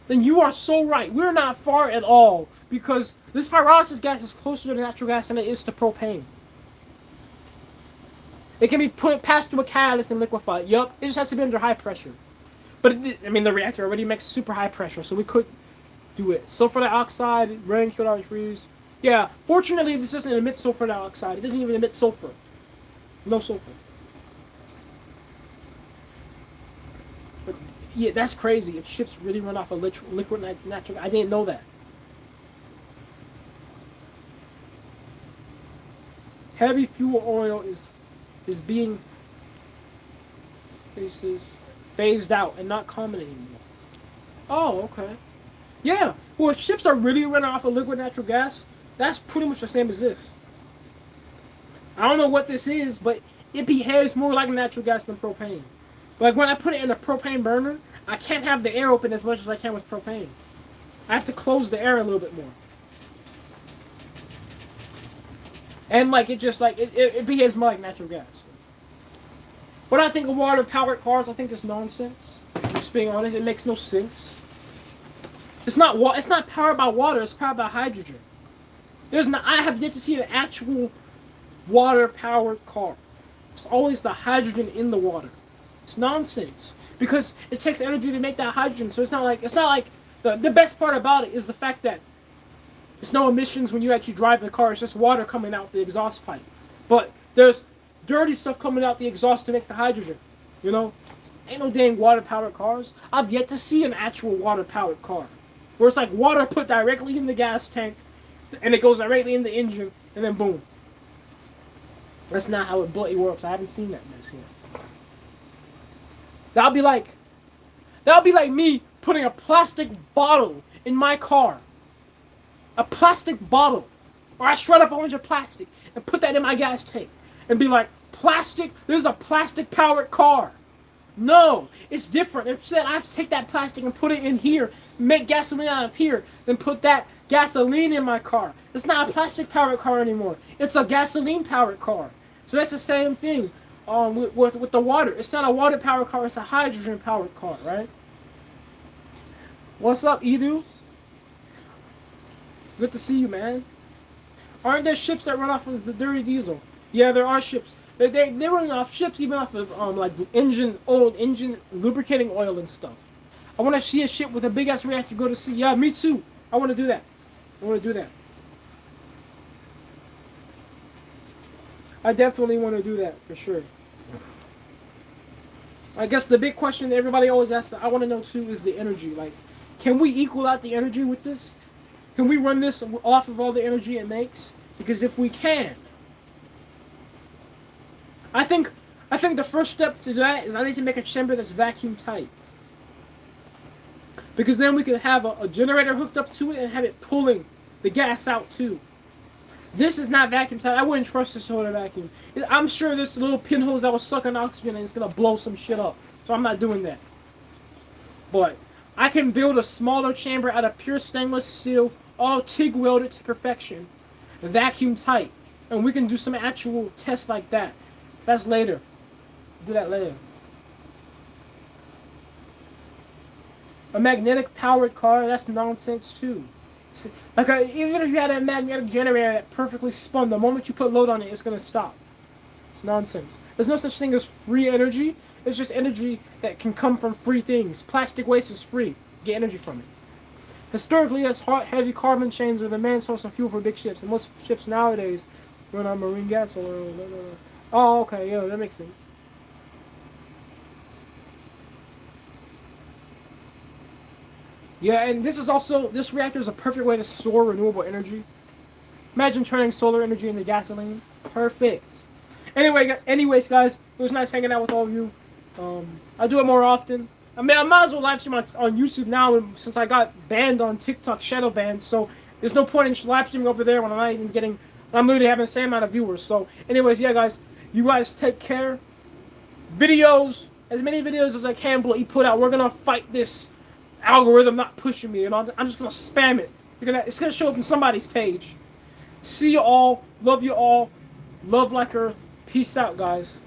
then you are so right. We're not far at all, because this pyrolysis gas is closer to natural gas than it is to propane. It can be passed through a catalyst and liquefied. Yup, it just has to be under high pressure. But I mean, the reactor already makes super high pressure, so we could do it. Sulfur dioxide, rain killed our trees. Yeah, fortunately, this doesn't emit sulfur dioxide. It doesn't even emit sulfur. No sulfur. Yeah, that's crazy. If ships really run off of liquid natural, I didn't know that. Heavy fuel oil is being phased out and not common anymore. Oh, okay. Yeah. Well, if ships are really running off of liquid natural gas, that's pretty much the same as this. I don't know what this is, but it behaves more like natural gas than propane. Like when I put it in a propane burner, I can't have the air open as much as I can with propane. I have to close the air a little bit more. And like it behaves more like natural gas. When I think of water-powered cars, I think it's nonsense. Just being honest, it makes no sense. It's not powered by water. It's powered by hydrogen. I have yet to see an actual water-powered car. It's always the hydrogen in the water. It's nonsense because it takes energy to make that hydrogen. So it's not like the best part about it is the fact that there's no emissions when you actually drive the car. It's just water coming out the exhaust pipe. But there's dirty stuff coming out the exhaust to make the hydrogen. You know, ain't no dang water-powered cars. I've yet to see an actual water-powered car where it's like water put directly in the gas tank and it goes directly in the engine and then boom. That's not how it bloody works. I haven't seen that mess yet. That'll be like me putting a plastic bottle in my car. A plastic bottle. Or I shred up a bunch of plastic and put that in my gas tank. And be like, plastic? This is a plastic powered car. No, it's different. If said I have to take that plastic and put it in here, make gasoline out of here, then put that gasoline in my car. It's not a plastic powered car anymore. It's a gasoline powered car. So that's the same thing with the water. It's not a water powered car, it's a hydrogen powered car, right? What's up, Edu? Good to see you, man. Aren't there ships that run off of the dirty diesel? Yeah, there are ships. They're running off ships even off of like old engine lubricating oil and stuff. I want to see a ship with a big ass reactor go to sea. Yeah, me too. I want to do that. I want to do that. I definitely want to do that for sure. I guess the big question that everybody always asks that I want to know too is the energy. Like, can we equal out the energy with this? Can we run this off of all the energy it makes? Because if we can, I think the first step to that is I need to make a chamber that's vacuum tight. Because then we can have a generator hooked up to it and have it pulling the gas out too. This is not vacuum tight. I wouldn't trust this solar vacuum. I'm sure there's little pinholes that will suck on oxygen and it's going to blow some shit up. So I'm not doing that. But I can build a smaller chamber out of pure stainless steel, all TIG welded to perfection, vacuum tight. And we can do some actual tests like that. That's later. Do that later. A magnetic powered car, that's nonsense too. Like even if you had a magnetic generator that perfectly spun, the moment you put load on it, it's gonna stop. It's nonsense. There's no such thing as free energy. It's just energy that can come from free things. Plastic waste is free. Get energy from it. Historically, yes, heavy carbon chains are the main source of fuel for big ships, and most ships nowadays run on marine gas oil. Oh, okay, yeah, that makes sense. Yeah, and this reactor is a perfect way to store renewable energy. Imagine turning solar energy into gasoline. Perfect. Anyways, guys, it was nice hanging out with all of you. I'll do it more often. I mean, I might as well live stream on YouTube now since I got banned on TikTok, shadow banned. So there's no point in live streaming over there when I'm literally having the same amount of viewers. So, anyways, yeah, guys, you guys take care. As many videos as I can put out. We're gonna fight this algorithm not pushing me, and I'm just gonna spam it because it's gonna show up on somebody's page. See you all. Love you all. Love like Earth. Peace out, guys.